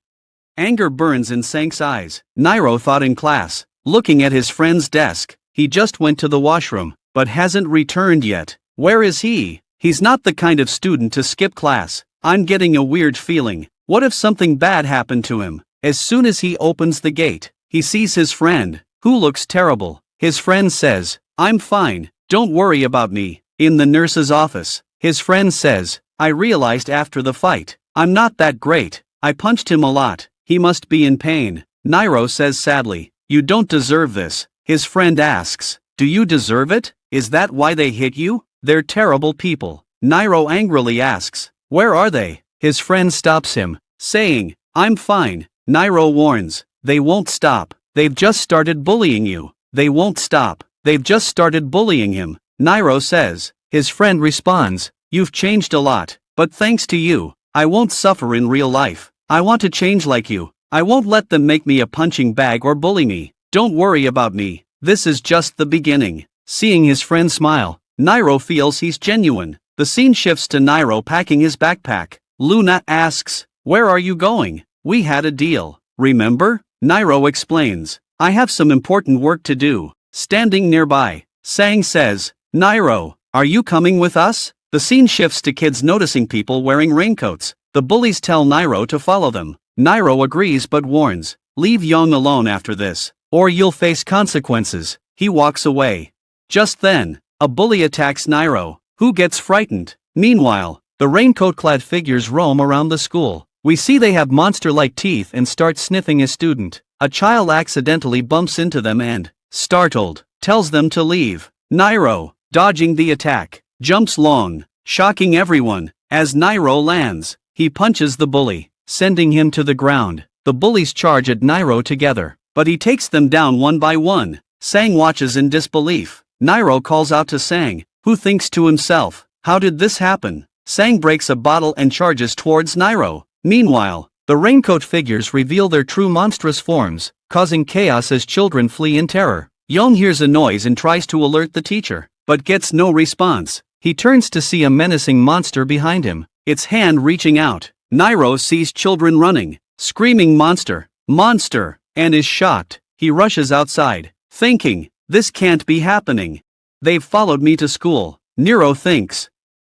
Anger burns in Sank's eyes. Nero thought in class, looking at his friend's desk, he just went to the washroom, but hasn't returned yet. Where is he? He's not the kind of student to skip class. I'm getting a weird feeling. What if something bad happened to him? As soon as he opens the gate, he sees his friend, who looks terrible. His friend says, I'm fine, don't worry about me. In the nurse's office, his friend says, I realized after the fight, I'm not that great. I punched him a lot. He must be in pain. Nero says sadly, you don't deserve this. His friend asks, do you deserve it? Is that why they hit you? They're terrible people. Nero angrily asks, where are they? His friend stops him, saying, I'm fine. Nero warns, they won't stop. They've just started bullying you. They won't stop. They've just started bullying him. Nero says. His friend responds, you've changed a lot, but thanks to you, I won't suffer in real life. I want to change like you. I won't let them make me a punching bag or bully me. Don't worry about me. This is just the beginning. Seeing his friend smile, Nero feels he's genuine. The scene shifts to Nero packing his backpack. Luna asks, where are you going? We had a deal, remember? Nero explains, I have some important work to do. Standing nearby, Sang says, Nero, are you coming with us? The scene shifts to kids noticing people wearing raincoats. The bullies tell Nero to follow them. Nero agrees but warns, leave Young alone after this, or you'll face consequences. He walks away. Just then, a bully attacks Nero, who gets frightened. Meanwhile, the raincoat-clad figures roam around the school. We see they have monster-like teeth and start sniffing a student. A child accidentally bumps into them and, startled, tells them to leave. Nero, dodging the attack, jumps long, shocking everyone. As Nero lands, he punches the bully, sending him to the ground. The bullies charge at Nero together, but he takes them down one by one. Sang watches in disbelief. Nero calls out to Sang, who thinks to himself, how did this happen? Sang breaks a bottle and charges towards Nero. Meanwhile, the raincoat figures reveal their true monstrous forms, causing chaos as children flee in terror. Young hears a noise and tries to alert the teacher, but gets no response. He turns to see a menacing monster behind him, its hand reaching out. Nero sees children running, screaming monster, monster, and is shocked. He rushes outside, thinking, this can't be happening. They've followed me to school, Nero thinks.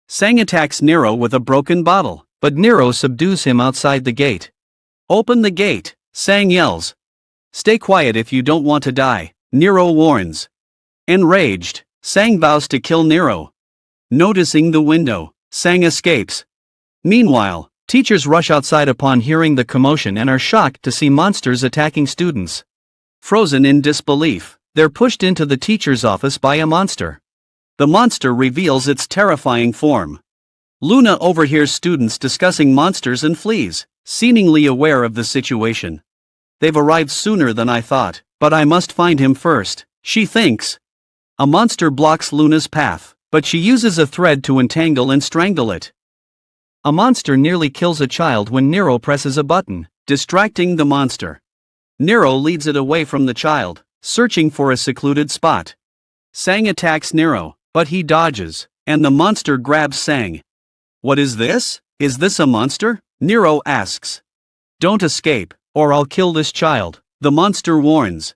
Sang attacks Nero with a broken bottle, but Nero subdues him outside the gate. Open the gate, Sang yells. Stay quiet if you don't want to die, Nero warns. Enraged, Sang vows to kill Nero. Noticing the window, Sang escapes. Meanwhile, teachers rush outside upon hearing the commotion and are shocked to see monsters attacking students. Frozen in disbelief, they're pushed into the teacher's office by a monster. The monster reveals its terrifying form. Luna overhears students discussing monsters and flees, seemingly aware of the situation. They've arrived sooner than I thought, but I must find him first, she thinks. A monster blocks Luna's path, but she uses a thread to entangle and strangle it. A monster nearly kills a child when Nero presses a button, distracting the monster. Nero leads it away from the child, searching for a secluded spot. Sang attacks Nero, but he dodges, and the monster grabs Sang. What is this? Is this a monster? Nero asks. Don't escape, or I'll kill this child, the monster warns.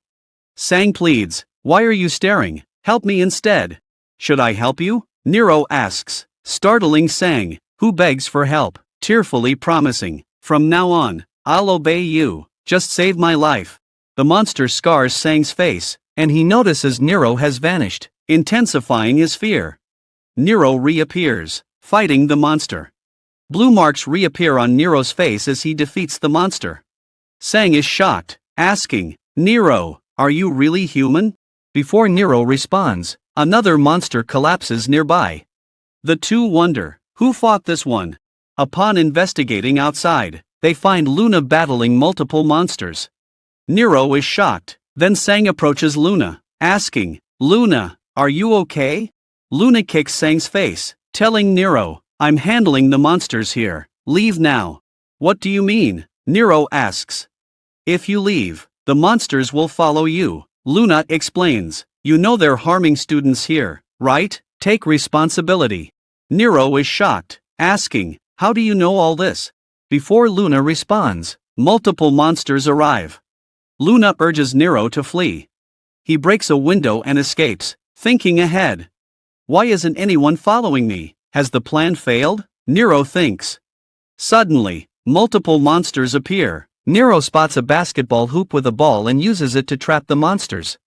Sang pleads, why are you staring? Help me instead. Should I help you? Nero asks, startling Sang, who begs for help, tearfully promising, from now on, I'll obey you, just save my life. The monster scars Sang's face, and he notices Nero has vanished, intensifying his fear. Nero reappears, fighting the monster. Blue marks reappear on Nero's face as he defeats the monster. Sang is shocked, asking, Nero, are you really human? Before Nero responds, another monster collapses nearby. The two wonder, who fought this one? Upon investigating outside, they find Luna battling multiple monsters. Nero is shocked, then Sang approaches Luna, asking, Luna, are you okay? Luna kicks Sang's face, telling Nero, I'm handling the monsters here, leave now. What do you mean? Nero asks. If you leave, the monsters will follow you, Luna explains. You know they're harming students here, right? Take responsibility. Nero is shocked, asking, how do you know all this? Before Luna responds, multiple monsters arrive. Luna urges Nero to flee. He breaks a window and escapes, thinking ahead. Why isn't anyone following me? Has the plan failed? Nero thinks. Suddenly, multiple monsters appear. Nero spots a basketball hoop with a ball and uses it to trap the monsters.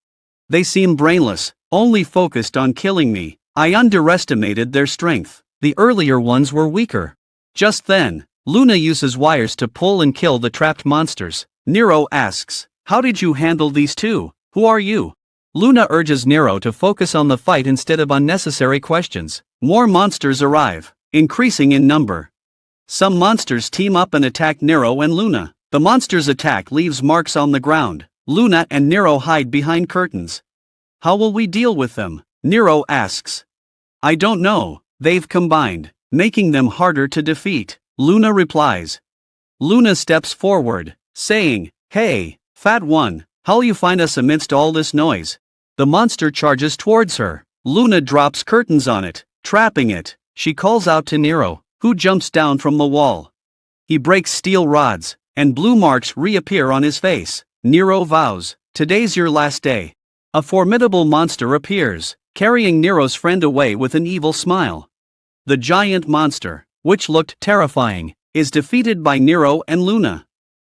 They seem brainless, only focused on killing me. I underestimated their strength. The earlier ones were weaker. Just then, Luna uses wires to pull and kill the trapped monsters. Nero asks, how did you handle these two? Who are you? Luna urges Nero to focus on the fight instead of unnecessary questions. More monsters arrive, increasing in number. Some monsters team up and attack Nero and Luna. The monsters' attack leaves marks on the ground. Luna and Nero hide behind curtains. How will we deal with them? Nero asks. I don't know, they've combined, making them harder to defeat. Luna replies. Luna steps forward, saying, Hey, fat one, how'll you find us amidst all this noise? The monster charges towards her. Luna drops curtains on it, trapping it. She calls out to Nero, who jumps down from the wall. He breaks steel rods, and blue marks reappear on his face. Nero vows, today's your last day. A formidable monster appears, carrying Nero's friend away with an evil smile. The giant monster, which looked terrifying, is defeated by Nero and Luna.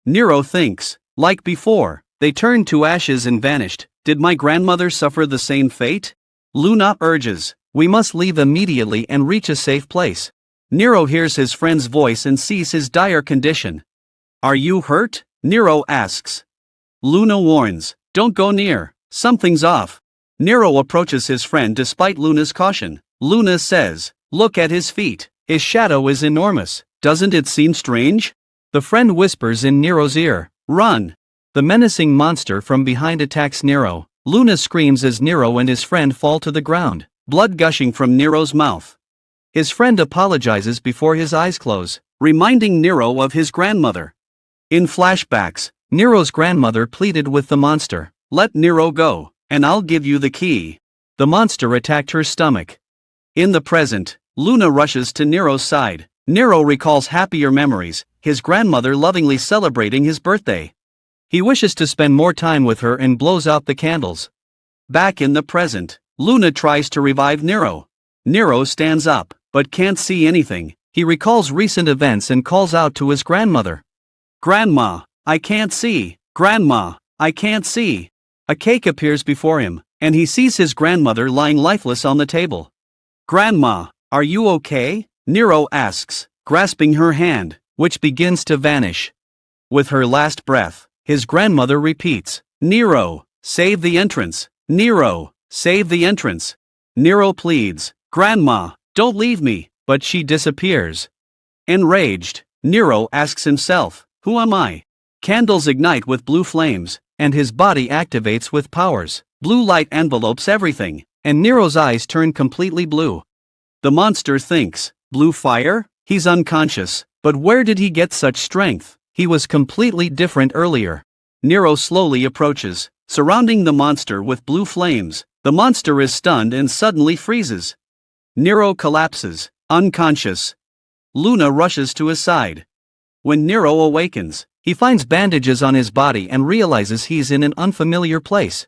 Nero thinks, like before, they turned to ashes and vanished. Did my grandmother suffer the same fate? Luna urges, we must leave immediately and reach a safe place. Nero hears his friend's voice and sees his dire condition. Are you hurt? Nero asks. Luna warns, don't go near, something's off. Nero approaches his friend despite Luna's caution. Luna says, look at his feet, his shadow is enormous, doesn't it seem strange? The friend whispers in Nero's ear, run. The menacing monster from behind attacks Nero. Luna screams as Nero and his friend fall to the ground, blood gushing from Nero's mouth. His friend apologizes before his eyes close, reminding Nero of his grandmother. In flashbacks, Nero's grandmother pleaded with the monster, let Nero go, and I'll give you the key. The monster attacked her stomach. In the present, Luna rushes to Nero's side. Nero recalls happier memories, his grandmother lovingly celebrating his birthday. He wishes to spend more time with her and blows out the candles. Back in the present, Luna tries to revive Nero. Nero stands up, but can't see anything. He recalls recent events and calls out to his grandmother. Grandma, I can't see. Grandma, I can't see. A cake appears before him, and he sees his grandmother lying lifeless on the table. Grandma, are you okay? Nero asks, grasping her hand, which begins to vanish. With her last breath, his grandmother repeats, Nero, save the entrance. Nero, save the entrance. Nero pleads, "Grandma, don't leave me," but she disappears. Enraged, Nero asks himself, "Who am I?" Candles ignite with blue flames, and his body activates with powers. Blue light envelopes everything, and Nero's eyes turn completely blue. The monster thinks, "Blue fire?" He's unconscious, but where did he get such strength? He was completely different earlier. Nero slowly approaches, surrounding the monster with blue flames. The monster is stunned and suddenly freezes. Nero collapses, unconscious. Luna rushes to his side. When Nero awakens, he finds bandages on his body and realizes he's in an unfamiliar place.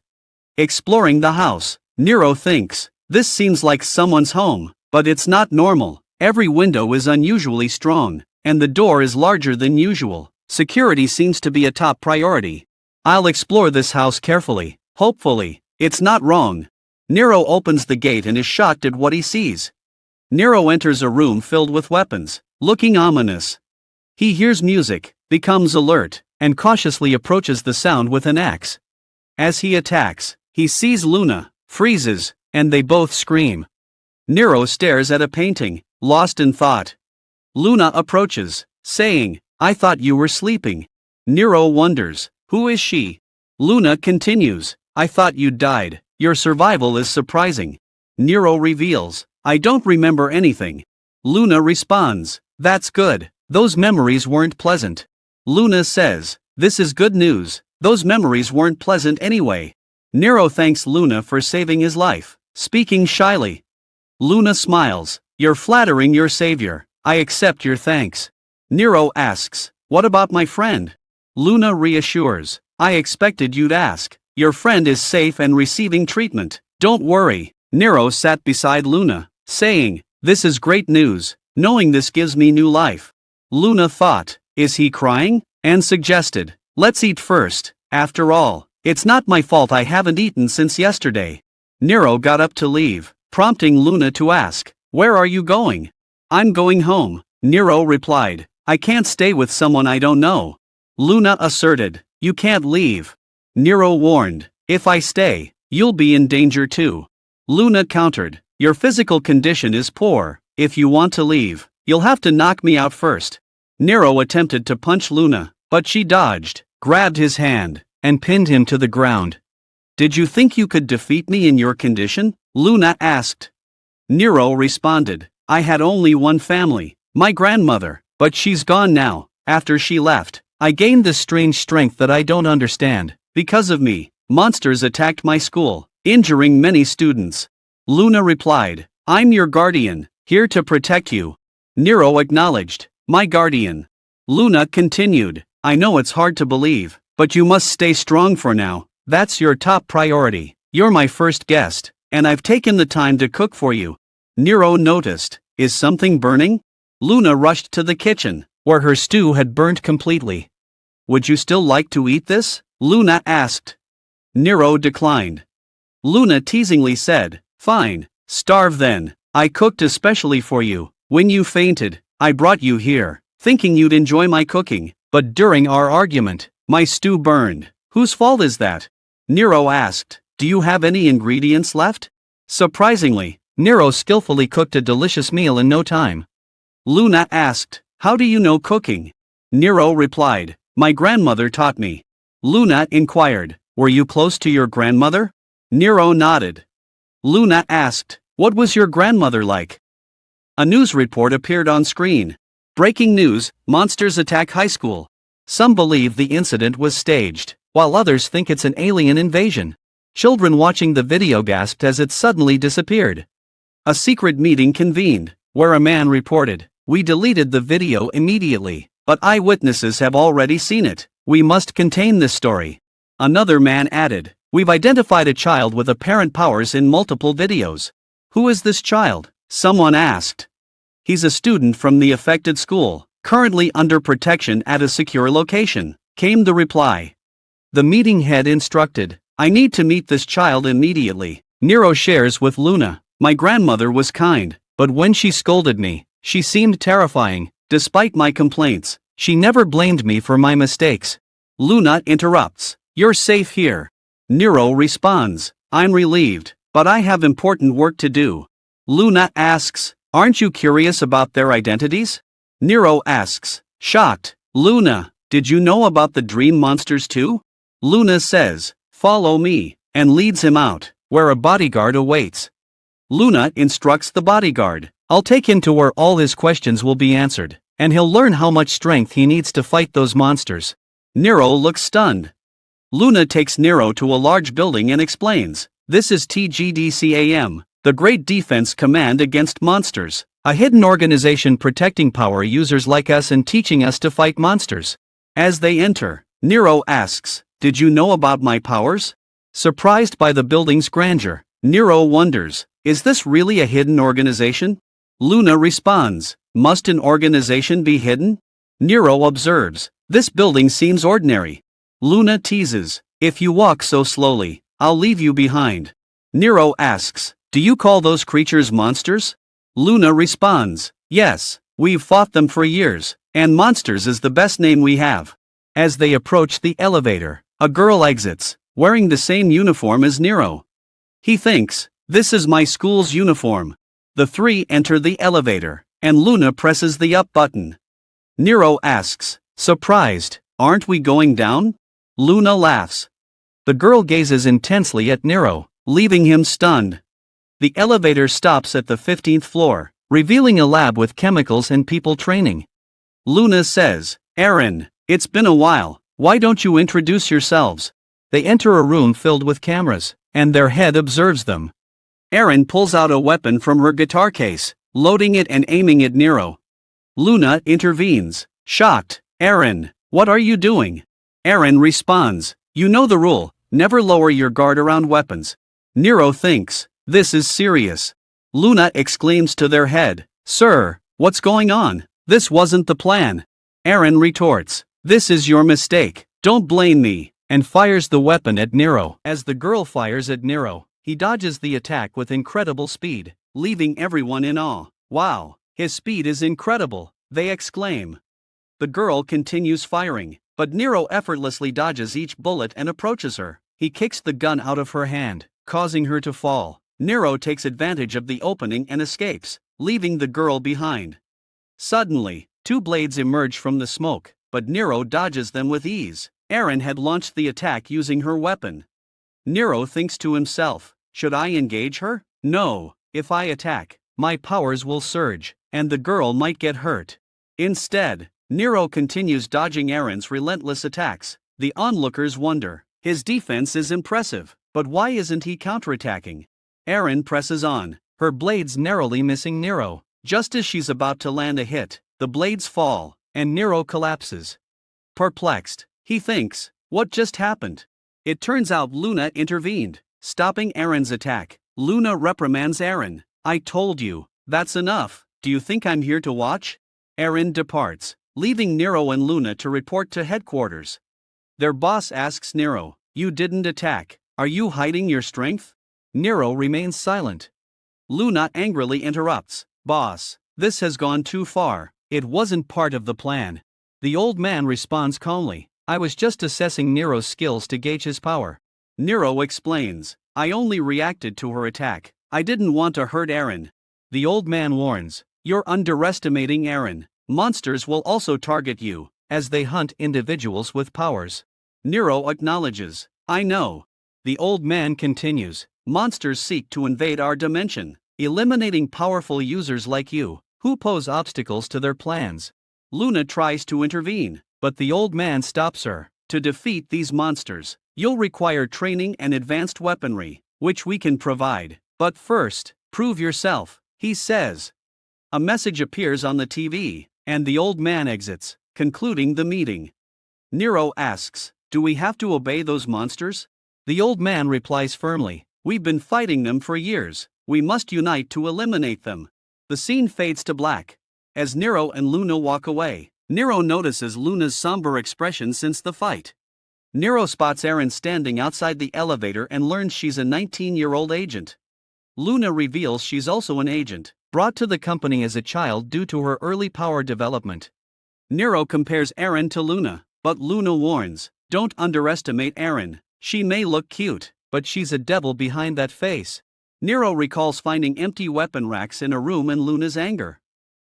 Exploring the house, Nero thinks, "This seems like someone's home, but it's not normal. Every window is unusually strong, and the door is larger than usual. Security seems to be a top priority. I'll explore this house carefully, hopefully, it's not wrong." Nero opens the gate and is shocked at what he sees. Nero enters a room filled with weapons, looking ominous. He hears music, becomes alert, and cautiously approaches the sound with an axe. As he attacks, he sees Luna, freezes, and they both scream. Nero stares at a painting, lost in thought. Luna approaches, saying, "I thought you were sleeping." Nero wonders, "Who is she?" Luna continues, "I thought you'd died. Your survival is surprising." Nero reveals, "I don't remember anything." Luna responds, "That's good. Those memories weren't pleasant." Luna says, "This is good news. Those memories weren't pleasant anyway." Nero thanks Luna for saving his life, speaking shyly. Luna smiles, "You're flattering your savior. I accept your thanks." Nero asks, "What about my friend?" Luna reassures, "I expected you'd ask. Your friend is safe and receiving treatment. Don't worry." Nero sat beside Luna, saying, "This is great news. Knowing this gives me new life." Luna thought, "Is he crying?" and suggested, "Let's eat first. After all, it's not my fault I haven't eaten since yesterday." Nero got up to leave, prompting Luna to ask, "Where are you going?" "I'm going home," Nero replied. "I can't stay with someone I don't know." Luna asserted, "You can't leave." Nero warned, "If I stay, you'll be in danger too." Luna countered, "Your physical condition is poor. If you want to leave, you'll have to knock me out first." Nero attempted to punch Luna, but she dodged, grabbed his hand, and pinned him to the ground. "Did you think you could defeat me in your condition?" Luna asked. Nero responded, "I had only one family, my grandmother, but she's gone now. After she left, I gained this strange strength that I don't understand. Because of me, monsters attacked my school, injuring many students." Luna replied, "I'm your guardian, here to protect you." Nero acknowledged, "My guardian." Luna continued, "I know it's hard to believe, but you must stay strong for now. That's your top priority. You're my first guest, and I've taken the time to cook for you." Nero noticed, "Is something burning?" Luna rushed to the kitchen, where her stew had burnt completely. "Would you still like to eat this?" Luna asked. Nero declined. Luna teasingly said, "Fine, starve then. I cooked especially for you. When you fainted, I brought you here, thinking you'd enjoy my cooking, but during our argument, my stew burned. Whose fault is that?" Nero asked, "Do you have any ingredients left?" Surprisingly, Nero skillfully cooked a delicious meal in no time. Luna asked, "How do you know cooking?" Nero replied, "My grandmother taught me." Luna inquired, "Were you close to your grandmother?" Nero nodded. Luna asked, "What was your grandmother like?" A news report appeared on screen. Breaking news: monsters attack high school. Some believe the incident was staged, while others think it's an alien invasion. Children watching the video gasped as it suddenly disappeared. A secret meeting convened, where a man reported, "We deleted the video immediately, but eyewitnesses have already seen it. We must contain this story." Another man added, "We've identified a child with apparent powers in multiple videos." "Who is this child?" someone asked. "He's a student from the affected school, currently under protection at a secure location," came the reply. The meeting head instructed, "I need to meet this child immediately." Nero shares with Luna, "My grandmother was kind, but when she scolded me, she seemed terrifying. Despite my complaints, she never blamed me for my mistakes." Luna interrupts, "You're safe here." Nero responds, "I'm relieved. But I have important work to do. Luna asks, aren't you curious about their identities? Nero asks, shocked, Luna, did you know about the dream monsters too? Luna says, follow me, and leads him out, where a bodyguard awaits. Luna instructs the bodyguard, I'll take him to where all his questions will be answered, and he'll learn how much strength he needs to fight those monsters. Nero looks stunned. Luna takes Nero to a large building and explains, this is TGDCAM, the Great Defense Command Against Monsters, a hidden organization protecting power users like us and teaching us to fight monsters. As they enter, Nero asks, did you know about my powers? Surprised by the building's grandeur, Nero wonders, is this really a hidden organization? Luna responds, must an organization be hidden? Nero observes, this building seems ordinary. Luna teases, if you walk so slowly, I'll leave you behind. Nero asks, do you call those creatures monsters? Luna responds, yes, we've fought them for years, and monsters is the best name we have. As they approach the elevator, a girl exits, wearing the same uniform as Nero. He thinks, this is my school's uniform. The three enter the elevator, and Luna presses the up button. Nero asks, surprised, aren't we going down? Luna laughs. The girl gazes intensely at Nero, leaving him stunned. The elevator stops at the 15th floor, revealing a lab with chemicals and people training. Luna says, Aaron, it's been a while, why don't you introduce yourselves? They enter a room filled with cameras, and their head observes them. Aaron pulls out a weapon from her guitar case, loading it and aiming at Nero. Luna intervenes, shocked, Aaron, what are you doing? Aaron responds, you know the rule, never lower your guard around weapons. Nero thinks, this is serious. Luna exclaims to their head, sir, what's going on? This wasn't the plan. Aaron retorts, this is your mistake, don't blame me, and fires the weapon at Nero. As the girl fires at Nero, he dodges the attack with incredible speed, leaving everyone in awe. Wow, his speed is incredible, they exclaim. The girl continues firing, but Nero effortlessly dodges each bullet and approaches her. He kicks the gun out of her hand, causing her to fall. Nero takes advantage of the opening and escapes, leaving the girl behind. Suddenly, two blades emerge from the smoke, but Nero dodges them with ease. Aaron had launched the attack using her weapon. Nero thinks to himself, should I engage her? No, if I attack, my powers will surge, and the girl might get hurt. Instead, Nero continues dodging Aaron's relentless attacks. The onlookers wonder, his defense is impressive, but why isn't he counterattacking? Aaron presses on, her blades narrowly missing Nero. Just as she's about to land a hit, the blades fall, and Nero collapses. Perplexed, he thinks, what just happened? It turns out Luna intervened, stopping Aaron's attack. Luna reprimands Aaron, I told you, that's enough, do you think I'm here to watch? Aaron departs, leaving Nero and Luna to report to headquarters. Their boss asks Nero, you didn't attack, are you hiding your strength? Nero remains silent. Luna angrily interrupts, boss, this has gone too far, it wasn't part of the plan. The old man responds calmly, I was just assessing Nero's skills to gauge his power. Nero explains, I only reacted to her attack, I didn't want to hurt Aaron. The old man warns, you're underestimating Aaron, monsters will also target you, as they hunt individuals with powers. Nero acknowledges, I know. The old man continues, monsters seek to invade our dimension, eliminating powerful users like you, who pose obstacles to their plans. Luna tries to intervene, but the old man stops her. To defeat these monsters, you'll require training and advanced weaponry, which we can provide. But first, prove yourself, he says. A message appears on the TV, and the old man exits, concluding the meeting. Nero asks, do we have to obey those monsters? The old man replies firmly, we've been fighting them for years, we must unite to eliminate them. The scene fades to black. As Nero and Luna walk away, Nero notices Luna's somber expression since the fight. Nero spots Aaron standing outside the elevator and learns she's a 19-year-old agent. Luna reveals she's also an agent, brought to the company as a child due to her early power development. Nero compares Aaron to Luna, but Luna warns, don't underestimate Aaron. She may look cute, but she's a devil behind that face. Nero recalls finding empty weapon racks in a room in Luna's anger.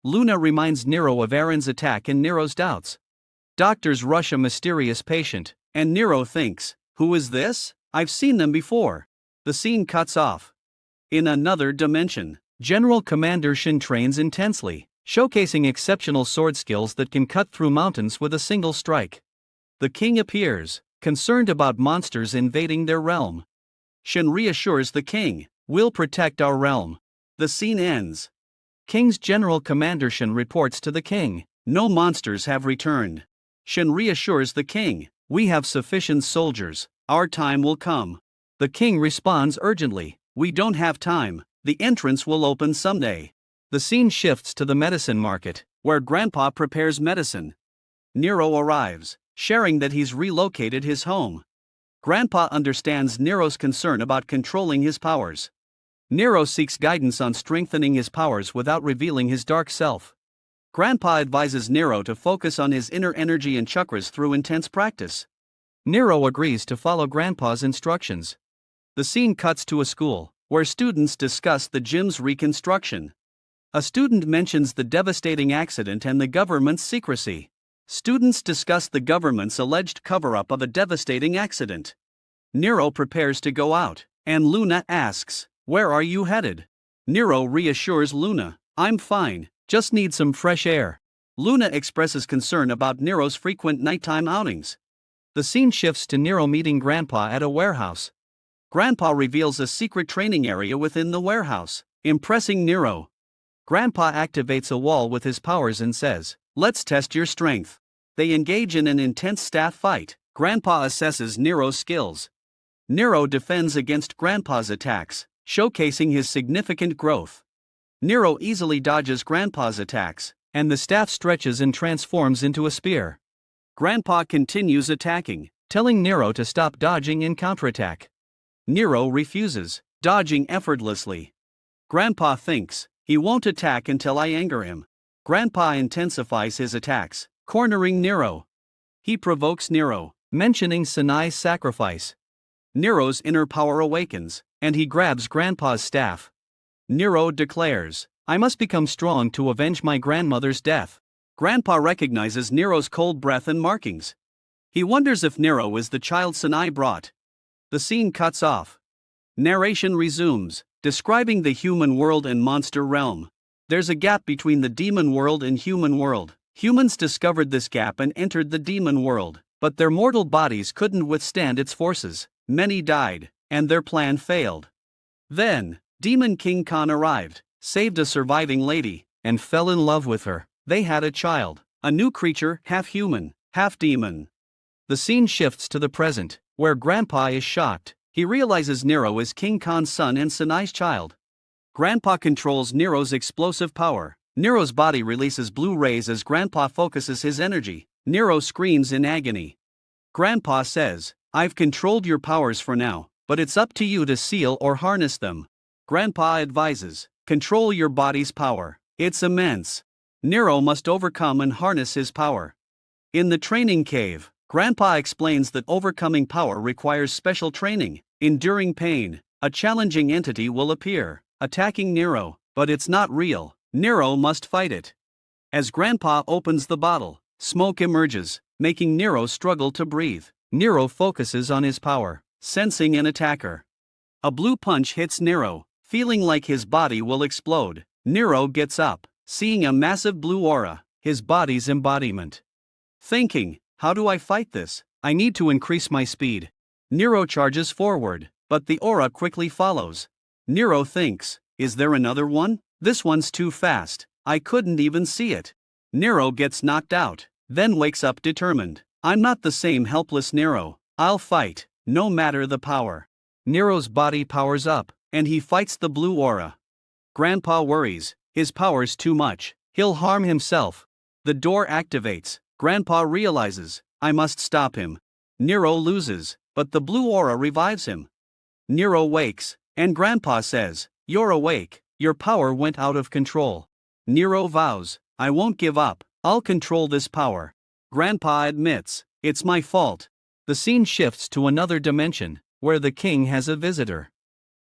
Luna reminds Nero of Aaron's attack and Nero's doubts. Doctors rush a mysterious patient, and Nero thinks, "Who is this? I've seen them before." The scene cuts off. In another dimension, General Commander Shin trains intensely, showcasing exceptional sword skills that can cut through mountains with a single strike. The king appears, concerned about monsters invading their realm. Shin reassures the king, "We'll protect our realm." The scene ends. King's General Commander Shin reports to the king, "No monsters have returned." Shin reassures the king, "We have sufficient soldiers, our time will come." The king responds urgently, "We don't have time, the entrance will open someday." The scene shifts to the medicine market, where Grandpa prepares medicine. Nero arrives, sharing that he's relocated his home. Grandpa understands Nero's concern about controlling his powers. Nero seeks guidance on strengthening his powers without revealing his dark self. Grandpa advises Nero to focus on his inner energy and chakras through intense practice. Nero agrees to follow Grandpa's instructions. The scene cuts to a school, where students discuss the gym's reconstruction. A student mentions the devastating accident and the government's secrecy. Students discuss the government's alleged cover-up of a devastating accident. Nero prepares to go out, and Luna asks, "Where are you headed?" Nero reassures Luna, "I'm fine, just need some fresh air." Luna expresses concern about Nero's frequent nighttime outings. The scene shifts to Nero meeting Grandpa at a warehouse. Grandpa reveals a secret training area within the warehouse, impressing Nero. Grandpa activates a wall with his powers and says, "Let's test your strength." They engage in an intense staff fight. Grandpa assesses Nero's skills. Nero defends against Grandpa's attacks, showcasing his significant growth. Nero easily dodges Grandpa's attacks, and the staff stretches and transforms into a spear. Grandpa continues attacking, telling Nero to stop dodging and counterattack. Nero refuses, dodging effortlessly. Grandpa thinks, "He won't attack until I anger him." Grandpa intensifies his attacks, cornering Nero. He provokes Nero, mentioning Sanai's sacrifice. Nero's inner power awakens, and he grabs Grandpa's staff. Nero declares, "I must become strong to avenge my grandmother's death." Grandpa recognizes Nero's cold breath and markings. He wonders if Nero is the child Sanai brought. The scene cuts off. Narration resumes, describing the human world and monster realm. There's a gap between the demon world and human world. Humans discovered this gap and entered the demon world, but their mortal bodies couldn't withstand its forces. Many died, and their plan failed. Then, Demon King Khan arrived, saved a surviving lady, and fell in love with her. They had a child, a new creature, half human, half demon. The scene shifts to the present, where Grandpa is shocked. He realizes Nero is King Khan's son and Sanai's child. Grandpa controls Nero's explosive power. Nero's body releases blue rays as Grandpa focuses his energy. Nero screams in agony. Grandpa says, "I've controlled your powers for now, but it's up to you to seal or harness them." Grandpa advises, "Control your body's power. It's immense." Nero must overcome and harness his power. In the training cave, Grandpa explains that overcoming power requires special training. Enduring pain, a challenging entity will appear, attacking Nero, but it's not real. Nero must fight it. As Grandpa opens the bottle, smoke emerges, making Nero struggle to breathe. Nero focuses on his power, sensing an attacker. A blue punch hits Nero, feeling like his body will explode. Nero gets up, seeing a massive blue aura, his body's embodiment. Thinking, "How do I fight this? I need to increase my speed." Nero charges forward, but the aura quickly follows. Nero thinks, "Is there another one? This one's too fast, I couldn't even see it." Nero gets knocked out, then wakes up determined. "I'm not the same helpless Nero, I'll fight, no matter the power." Nero's body powers up, and he fights the blue aura. Grandpa worries, his power's too much, he'll harm himself. The door activates. Grandpa realizes, "I must stop him." Nero loses, but the blue aura revives him. Nero wakes, and Grandpa says, "You're awake, your power went out of control." Nero vows, "I won't give up, I'll control this power." Grandpa admits, "It's my fault." The scene shifts to another dimension, where the king has a visitor.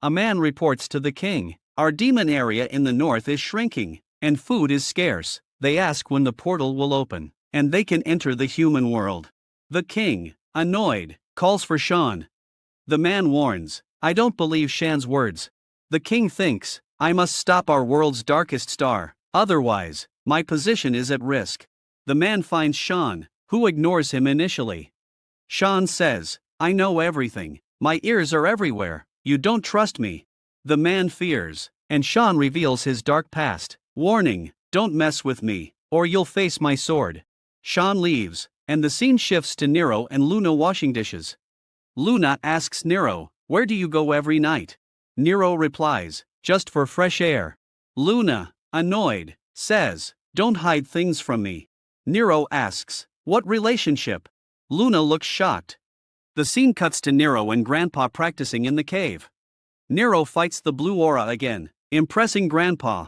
A man reports to the king, "Our demon area in the north is shrinking, and food is scarce." They ask when the portal will open, and they can enter the human world. The king, annoyed, calls for Shan. The man warns, "I don't believe Shan's words." The king thinks, "I must stop our world's darkest star, otherwise, my position is at risk." The man finds Shan, who ignores him initially. Shan says, "I know everything. My ears are everywhere. You don't trust me." The man fears, and Shan reveals his dark past, warning, "Don't mess with me, or you'll face my sword." Shan leaves, and the scene shifts to Nero and Luna washing dishes. Luna asks Nero, "Where do you go every night?" Nero replies, "Just for fresh air." Luna, annoyed, says, "Don't hide things from me." Nero asks, "What relationship?" Luna looks shocked. The scene cuts to Nero and Grandpa practicing in the cave. Nero fights the blue aura again, impressing Grandpa.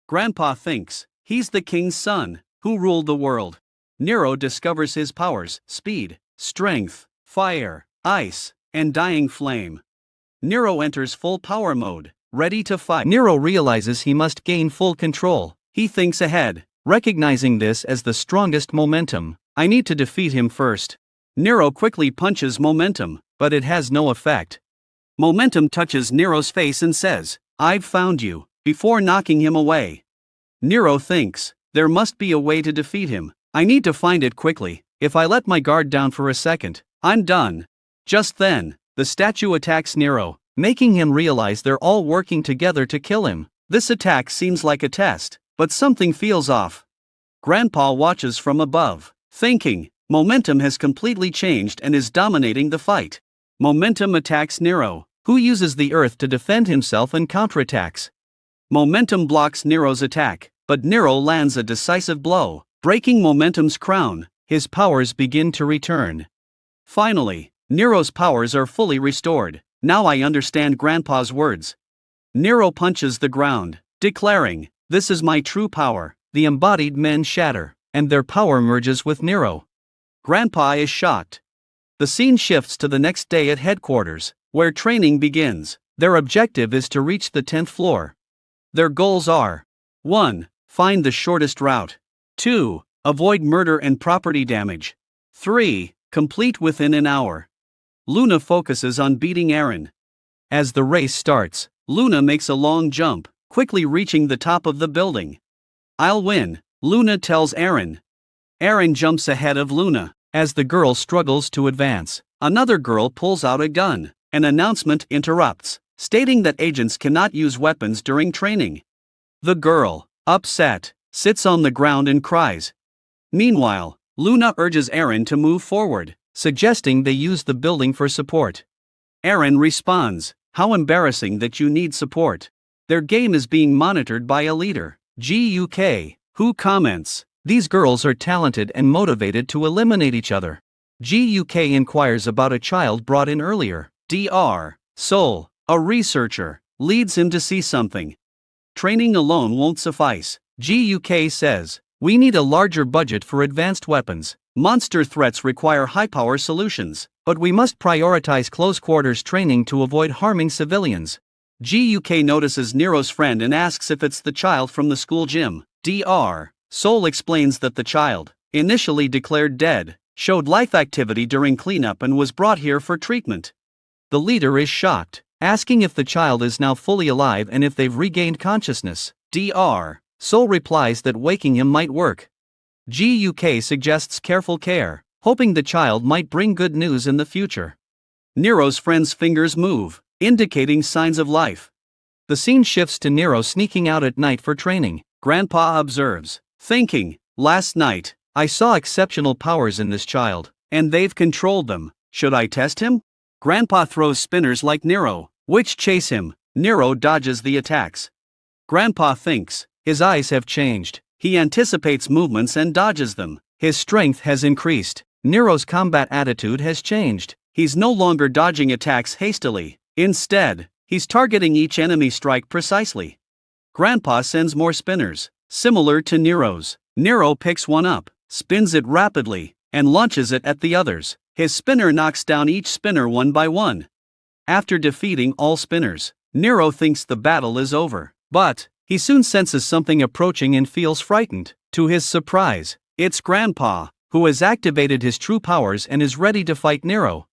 Grandpa thinks, he's the king's son, who ruled the world. Nero discovers his powers: speed, strength, fire, ice, and dying flame. Nero enters full power mode, ready to fight. Nero realizes he must gain full control. He thinks ahead, recognizing this as the strongest momentum. "I need to defeat him first." Nero quickly punches Momentum, but it has no effect. Momentum touches Nero's face and says, "I've found you," before knocking him away. Nero thinks, there must be a way to defeat him. "I need to find it quickly. If I let my guard down for a second, I'm done." Just then, the statue attacks Nero, making him realize they're all working together to kill him. This attack seems like a test, but something feels off. Grandpa watches from above, thinking, Momentum has completely changed and is dominating the fight. Momentum attacks Nero, who uses the earth to defend himself and counterattacks. Momentum blocks Nero's attack, but Nero lands a decisive blow, breaking Momentum's crown. His powers begin to return. Finally, Nero's powers are fully restored. "Now I understand Grandpa's words." Nero punches the ground, declaring, "This is my true power." The embodied men shatter, and their power merges with Nero. Grandpa is shocked. The scene shifts to the next day at headquarters, where training begins. Their objective is to reach the 10th floor. Their goals are: 1. Find the shortest route. 2. Avoid murder and property damage. 3. Complete within an hour. Luna focuses on beating Aaron. As the race starts, Luna makes a long jump, quickly reaching the top of the building. "I'll win," Luna tells Aaron. Aaron jumps ahead of Luna. As the girl struggles to advance, another girl pulls out a gun. An announcement interrupts, stating that agents cannot use weapons during training. The girl, upset, sits on the ground and cries. Meanwhile, Luna urges Aaron to move forward, suggesting they use the building for support. Aaron responds, "How embarrassing that you need support." Their game is being monitored by a leader, Guk, who comments, "These girls are talented and motivated to eliminate each other." Guk inquires about a child brought in earlier. Dr. Sol, a researcher, leads him to see something. Training alone won't suffice, Guk says. "We need a larger budget for advanced weapons. Monster threats require high-power solutions, but we must prioritize close-quarters training to avoid harming civilians." Guk notices Nero's friend and asks if it's the child from the school gym. Dr. Sol explains that the child, initially declared dead, showed life activity during cleanup and was brought here for treatment. The leader is shocked, asking if the child is now fully alive and if they've regained consciousness. Dr. Sol replies that waking him might work. Guk suggests careful care, hoping the child might bring good news in the future. Nero's friend's fingers move, indicating signs of life. The scene shifts to Nero sneaking out at night for training. Grandpa observes, thinking, "Last night, I saw exceptional powers in this child, and they've controlled them. Should I test him?" Grandpa throws spinners like Nero, which chase him. Nero dodges the attacks. Grandpa thinks, his eyes have changed. He anticipates movements and dodges them. His strength has increased. Nero's combat attitude has changed. He's no longer dodging attacks hastily. Instead, he's targeting each enemy strike precisely. Grandpa sends more spinners, similar to Nero's. Nero picks one up, spins it rapidly, and launches it at the others. His spinner knocks down each spinner one by one. After defeating all spinners, Nero thinks the battle is over, but he soon senses something approaching and feels frightened. To his surprise, it's Grandpa, who has activated his true powers and is ready to fight Nero.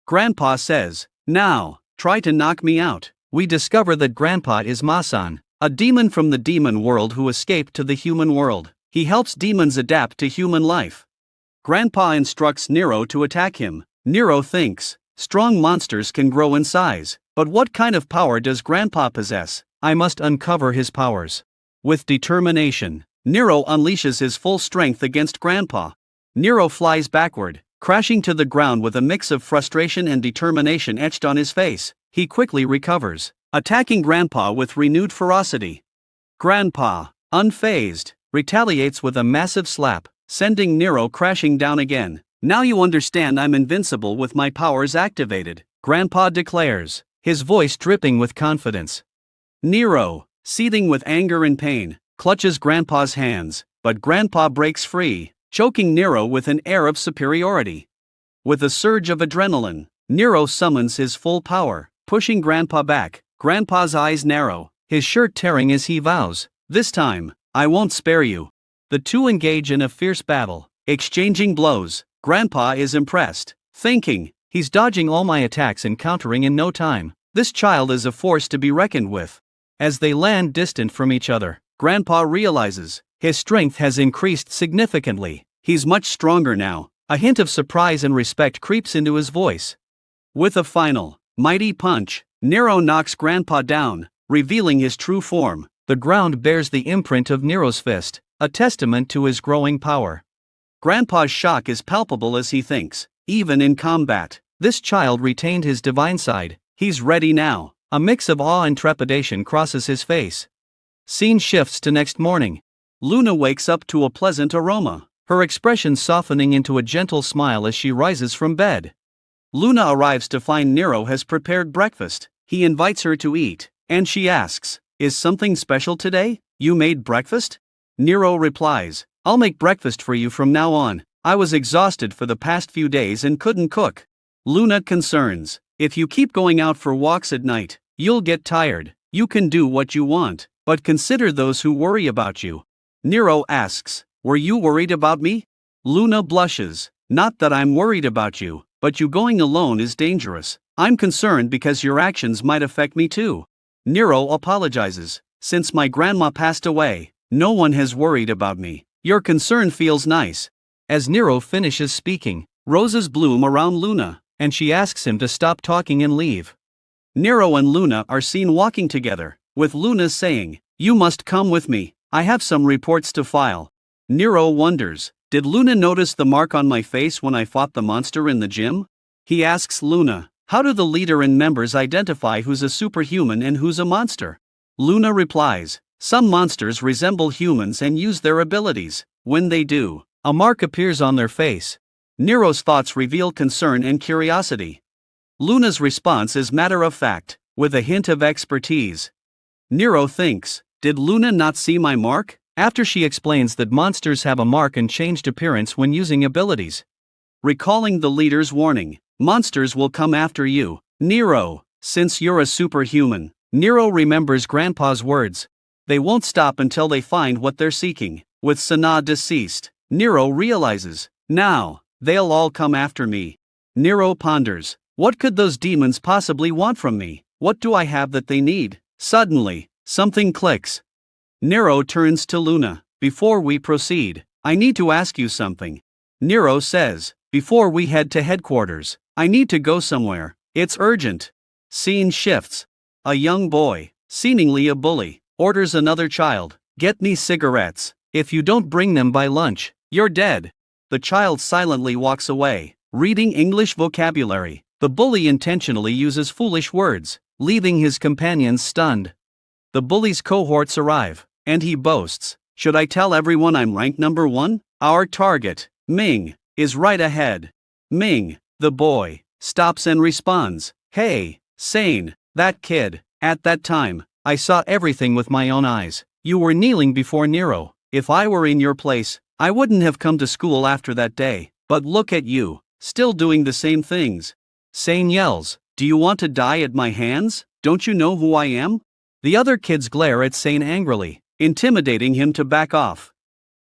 Grandpa says, "Now, try to knock me out." We discover that Grandpa is Masan, a demon from the demon world who escaped to the human world. He helps demons adapt to human life. Grandpa instructs Nero to attack him. Nero thinks, strong monsters can grow in size, but what kind of power does Grandpa possess? I must uncover his powers. With determination, Nero unleashes his full strength against Grandpa. Nero flies backward, crashing to the ground with a mix of frustration and determination etched on his face. He quickly recovers, attacking Grandpa with renewed ferocity. Grandpa, unfazed, retaliates with a massive slap, sending Nero crashing down again. "Now you understand I'm invincible with my powers activated," Grandpa declares, his voice dripping with confidence. Nero, seething with anger and pain, clutches Grandpa's hands, but Grandpa breaks free, choking Nero with an air of superiority. With a surge of adrenaline, Nero summons his full power, pushing Grandpa back. Grandpa's eyes narrow, his shirt tearing as he vows, "This time, I won't spare you." The two engage in a fierce battle, exchanging blows. Grandpa is impressed, thinking, "He's dodging all my attacks and countering in no time. This child is a force to be reckoned with." As they land distant from each other, Grandpa realizes his strength has increased significantly. He's much stronger now. A hint of surprise and respect creeps into his voice. With a final, mighty punch, Nero knocks Grandpa down, revealing his true form. The ground bears the imprint of Nero's fist, a testament to his growing power. Grandpa's shock is palpable as he thinks, even in combat, this child retained his divine side. He's ready now. A mix of awe and trepidation crosses his face. Scene shifts to next morning. Luna wakes up to a pleasant aroma, her expression softening into a gentle smile as she rises from bed. Luna arrives to find Nero has prepared breakfast. He invites her to eat, and she asks, "Is something special today? You made breakfast?" Nero replies, "I'll make breakfast for you from now on. I was exhausted for the past few days and couldn't cook." Luna concerns, "If you keep going out for walks at night, you'll get tired. You can do what you want, but consider those who worry about you." Nero asks, "Were you worried about me?" Luna blushes, "Not that I'm worried about you, but you going alone is dangerous. I'm concerned because your actions might affect me too." Nero apologizes, "Since my grandma passed away, no one has worried about me. Your concern feels nice." As Nero finishes speaking, roses bloom around Luna, and she asks him to stop talking and leave. Nero and Luna are seen walking together, with Luna saying, "You must come with me, I have some reports to file." Nero wonders, "Did Luna notice the mark on my face when I fought the monster in the gym?" He asks Luna, "How do the leader and members identify who's a superhuman and who's a monster?" Luna replies, "Some monsters resemble humans and use their abilities. When they do, a mark appears on their face." Nero's thoughts reveal concern and curiosity. Luna's response is matter of fact, with a hint of expertise. Nero thinks, "Did Luna not see my mark?" After she explains that monsters have a mark and changed appearance when using abilities. Recalling the leader's warning, "Monsters will come after you, Nero, since you're a superhuman." Nero remembers Grandpa's words. They won't stop until they find what they're seeking. With Sana deceased, Nero realizes, now, they'll all come after me. Nero ponders, what could those demons possibly want from me? What do I have that they need? Suddenly, something clicks. Nero turns to Luna. "Before we proceed, I need to ask you something." Nero says, "Before we head to headquarters, I need to go somewhere. It's urgent." Scene shifts. A young boy, seemingly a bully, orders another child, "Get me cigarettes. If you don't bring them by lunch, you're dead." The child silently walks away, reading English vocabulary. The bully intentionally uses foolish words, leaving his companions stunned. The bully's cohorts arrive, and he boasts, "Should I tell everyone I'm rank number 1? Our target, Ming, is right ahead." Ming, the boy, stops and responds, "Hey, Sane, that kid. At that time, I saw everything with my own eyes. You were kneeling before Nero. If I were in your place, I wouldn't have come to school after that day. But look at you, still doing the same things." Sane yells, "Do you want to die at my hands? Don't you know who I am? The other kids glare at Sane angrily, intimidating him to back off.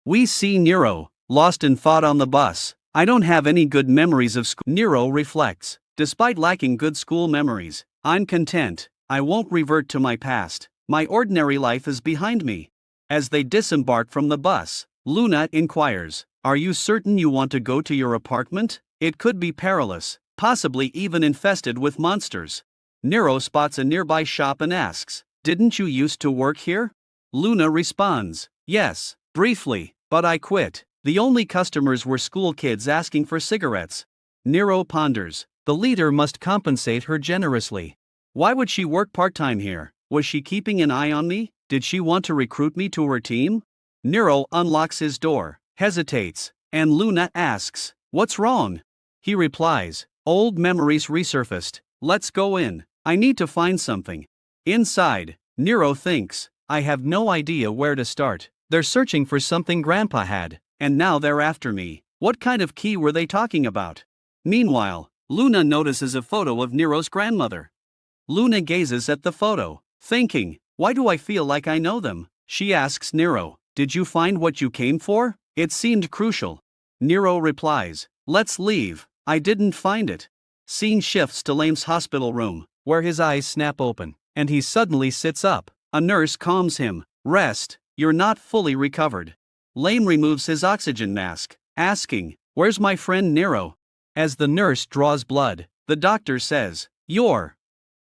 We see Nero, lost in thought on the bus. I don't have any good memories of school. Nero reflects. Despite lacking good school memories, I'm content. I won't revert to my past. My ordinary life is behind me. As they disembark from the bus, Luna inquires, "Are you certain you want to go to your apartment? It could be perilous, possibly even infested with monsters." Nero spots a nearby shop and asks, "Didn't you used to work here?" Luna responds, "Yes, briefly, but I quit. The only customers were school kids asking for cigarettes." Nero ponders. The leader must compensate her generously. Why would she work part-time here? Was she keeping an eye on me? Did she want to recruit me to her team? Nero unlocks his door, hesitates, and Luna asks, "What's wrong?" He replies, "Old memories resurfaced. Let's go in. I need to find something." Inside, Nero thinks, "I have no idea where to start. They're searching for something Grandpa had, and now they're after me. What kind of key were they talking about?" Meanwhile, Luna notices a photo of Nero's grandmother. Luna gazes at the photo, thinking, "Why do I feel like I know them?" She asks Nero, "Did you find what you came for? It seemed crucial." Nero replies, "Let's leave. I didn't find it." Scene shifts to Lame's hospital room, where his eyes snap open, and he suddenly sits up. A nurse calms him. "Rest, you're not fully recovered." Lame removes his oxygen mask, asking, "Where's my friend Nero?" As the nurse draws blood, the doctor says, "You're."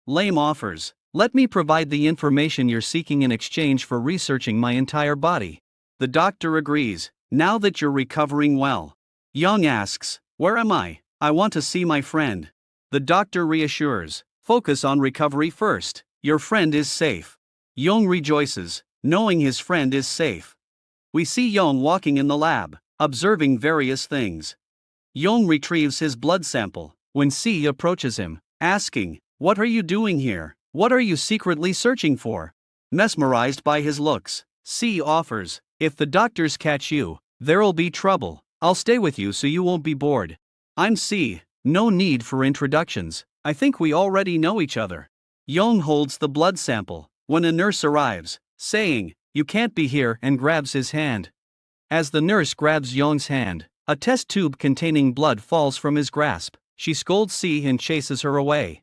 Lame offers, "Let me provide the information you're seeking in exchange for researching my entire body." The doctor agrees, "Now that you're recovering well." Young asks, "Where am I? I want to see my friend." The doctor reassures, "Focus on recovery first. Your friend is safe." Young rejoices, knowing his friend is safe. We see Young walking in the lab, observing various things. Young retrieves his blood sample when C approaches him, asking, "What are you doing here? What are you secretly searching for?" Mesmerized by his looks, C offers, "If the doctors catch you, there'll be trouble. I'll stay with you so you won't be bored." "I'm C. No need for introductions. I think we already know each other." Young holds the blood sample when a nurse arrives, saying, "You can't be here," and grabs his hand. As the nurse grabs Young's hand, a test tube containing blood falls from his grasp. She scolds C and chases her away.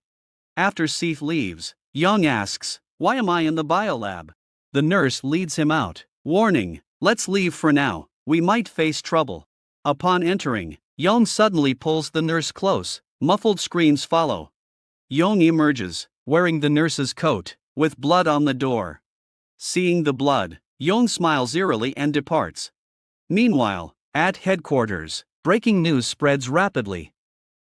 After C leaves, Young asks, "Why am I in the biolab?" The nurse leads him out, warning, "Let's leave for now, we might face trouble." Upon entering, Young suddenly pulls the nurse close. Muffled screams follow. Young emerges, wearing the nurse's coat, with blood on the door. Seeing the blood, Young smiles eerily and departs. Meanwhile, at headquarters, breaking news spreads rapidly.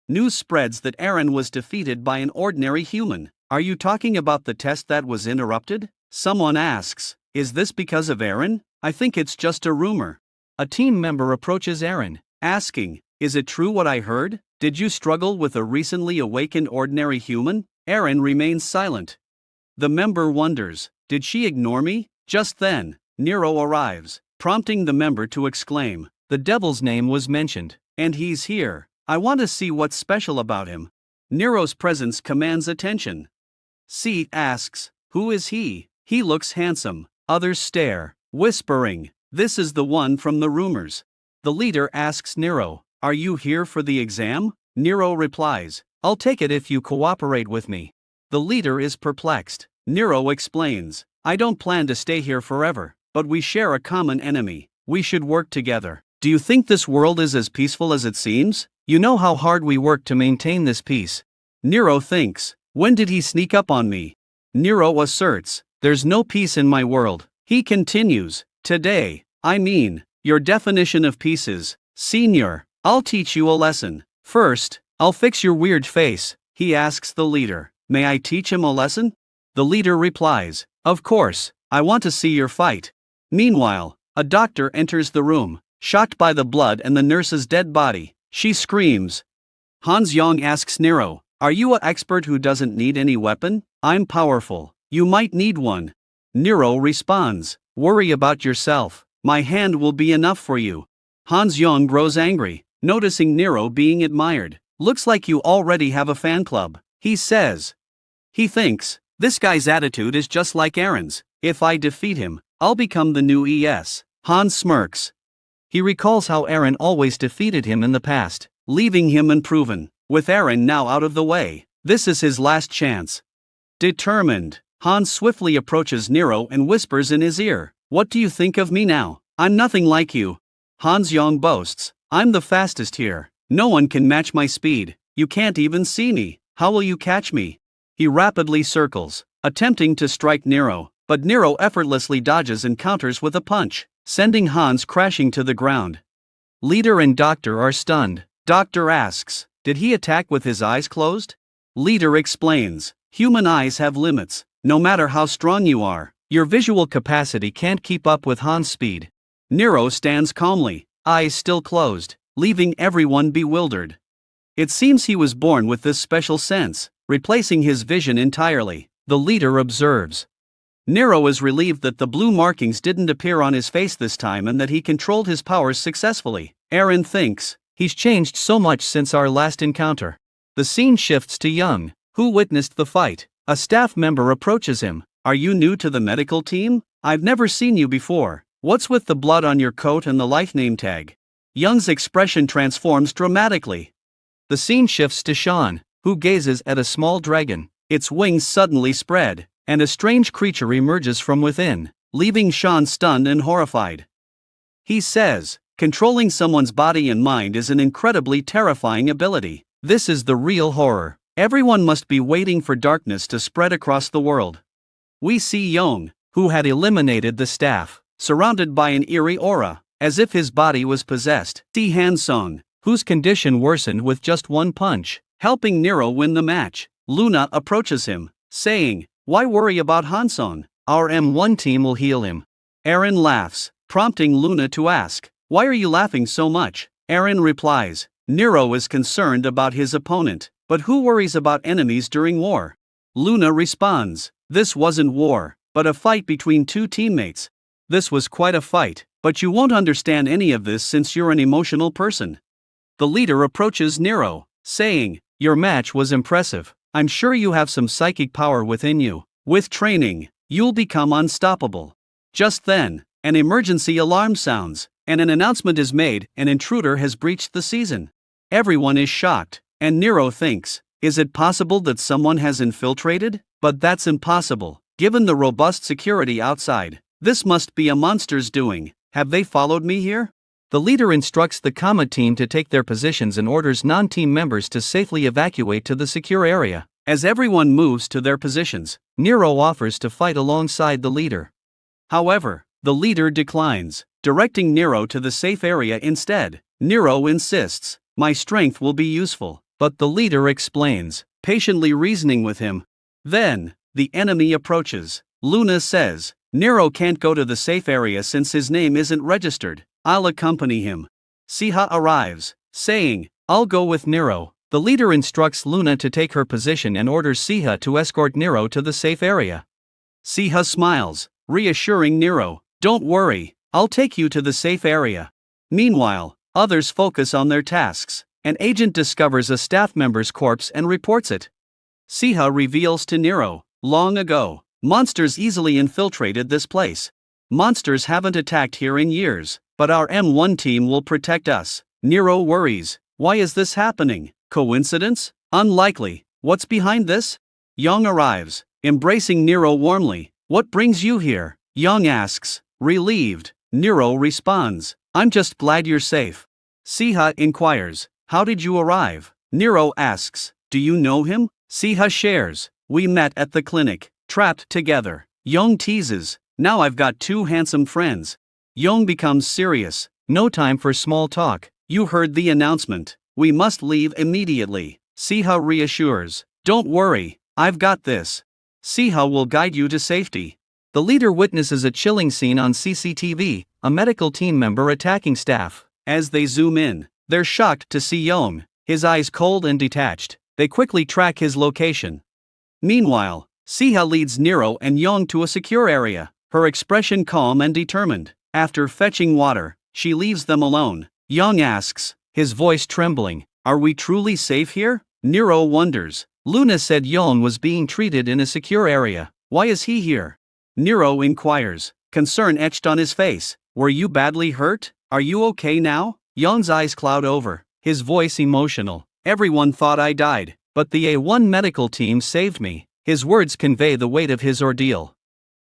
News spreads that Aaron was defeated by an ordinary human. "Are you talking about the test that was interrupted?" Someone asks, "Is this because of Aaron?" "I think it's just a rumor." A team member approaches Aaron, asking, "Is it true what I heard? Did you struggle with a recently awakened ordinary human?" Aaron remains silent. The member wonders, "Did she ignore me?" Just then, Nero arrives, prompting the member to exclaim, "The devil's name was mentioned, and he's here. I want to see what's special about him." Nero's presence commands attention. C asks, "Who is he? He looks handsome." Others stare, whispering, "This is the one from the rumors." The leader asks Nero, "Are you here for the exam?" Nero replies, "I'll take it if you cooperate with me." The leader is perplexed. Nero explains, "I don't plan to stay here forever, but we share a common enemy. We should work together. Do you think this world is as peaceful as it seems? You know how hard we work to maintain this peace." Nero thinks, "When did he sneak up on me?" Nero asserts, "There's no peace in my world." He continues, "Today, your definition of peace is, Senior, I'll teach you a lesson. First, I'll fix your weird face." He asks the leader, "May I teach him a lesson?" The leader replies, "Of course, I want to see your fight." Meanwhile, a doctor enters the room, shocked by the blood and the nurse's dead body. She screams. Hans Young asks Nero, "Are you an expert who doesn't need any weapon?" "I'm powerful. You might need one." Nero responds, "Worry about yourself. My hand will be enough for you." Hans Young grows angry, noticing Nero being admired. "Looks like you already have a fan club," he says. He thinks, This guy's attitude is just like Aaron's. If I defeat him, I'll become the new ES. Han smirks. He recalls how Aaron always defeated him in the past, leaving him unproven. With Aaron now out of the way, this is his last chance. Determined, Han swiftly approaches Nero and whispers in his ear, "What do you think of me now? I'm nothing like you." Han's Young boasts, "I'm the fastest here. No one can match my speed. You can't even see me. How will you catch me?" He rapidly circles, attempting to strike Nero, but Nero effortlessly dodges and counters with a punch, sending Hans crashing to the ground. Leader and Doctor are stunned. Doctor asks, "Did he attack with his eyes closed?" Leader explains, "Human eyes have limits. No matter how strong you are, your visual capacity can't keep up with Han's speed." Nero stands calmly, eyes still closed, leaving everyone bewildered. It seems he was born with this special sense, replacing his vision entirely, the leader observes. Nero is relieved that the blue markings didn't appear on his face this time and that he controlled his powers successfully. Aaron thinks, "He's changed so much since our last encounter." The scene shifts to Young, who witnessed the fight. A staff member approaches him. "Are you new to the medical team? I've never seen you before. What's with the blood on your coat and the life name tag?" Young's expression transforms dramatically. The scene shifts to Sean, who gazes at a small dragon. Its wings suddenly spread, and a strange creature emerges from within, leaving Sean stunned and horrified. He says, "Controlling someone's body and mind is an incredibly terrifying ability. This is the real horror. Everyone must be waiting for darkness to spread across the world." We see Young, who had eliminated the staff, surrounded by an eerie aura, as if his body was possessed. See Hansong, whose condition worsened with just one punch, helping Nero win the match. Luna approaches him, saying, "Why worry about Hansong? Our M1 team will heal him." Aaron laughs, prompting Luna to ask, "Why are you laughing so much?" Aaron replies, "Nero is concerned about his opponent, but who worries about enemies during war?" Luna responds, "This wasn't war, but a fight between two teammates." "This was quite a fight, but you won't understand any of this since you're an emotional person." The leader approaches Nero, saying, "Your match was impressive. I'm sure you have some psychic power within you. With training, you'll become unstoppable." Just then, an emergency alarm sounds, and an announcement is made: an intruder has breached the season. Everyone is shocked, and Nero thinks, "Is it possible that someone has infiltrated?" But that's impossible, given the robust security outside. This must be a monster's doing. Have they followed me here? The leader instructs the comma team to take their positions and orders non-team members to safely evacuate to the secure area. As everyone moves to their positions, Nero offers to fight alongside the leader. However, the leader declines, directing Nero to the safe area instead. Nero insists, "My strength will be useful," but the leader explains, patiently reasoning with him. Then, the enemy approaches. Luna says, "Nero can't go to the safe area since his name isn't registered. I'll accompany him." Siha arrives, saying, "I'll go with Nero." The leader instructs Luna to take her position and orders Siha to escort Nero to the safe area. Siha smiles, reassuring Nero, "Don't worry, I'll take you to the safe area." Meanwhile, others focus on their tasks. An agent discovers a staff member's corpse and reports it. Siha reveals to Nero, "Long ago, monsters easily infiltrated this place. Monsters haven't attacked here in years, but our M1 team will protect us." Nero worries, "Why is this happening? Coincidence? Unlikely. What's behind this?" Young arrives, embracing Nero warmly. "What brings you here?" Young asks, relieved. Nero responds, "I'm just glad you're safe." Siha inquires, "How did you arrive?" Nero asks, "Do you know him?" Siha shares, "We met at the clinic, trapped together." Young teases, "Now I've got two handsome friends." Young becomes serious, "No time for small talk. You heard the announcement. We must leave immediately." Siha reassures, "Don't worry, I've got this. Siha will guide you to safety." The leader witnesses a chilling scene on CCTV, a medical team member attacking staff. As they zoom in, they're shocked to see Young, his eyes cold and detached. They quickly track his location. Meanwhile, Siha leads Nero and Young to a secure area, her expression calm and determined. After fetching water, she leaves them alone. Young asks, his voice trembling, "Are we truly safe here?" Nero wonders, Luna said Young was being treated in a secure area. Why is he here? Nero inquires, concern etched on his face. Were you badly hurt? Are you okay now? Young's eyes cloud over, his voice emotional. Everyone thought I died, but the A1 medical team saved me. His words convey the weight of his ordeal.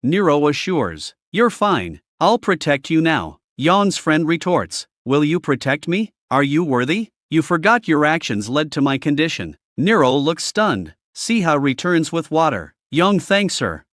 Nero assures, you're fine, I'll protect you now. Young's friend retorts, will you protect me? Are you worthy? You forgot your actions led to my condition. Nero looks stunned. Siha returns with water. Young thanks her.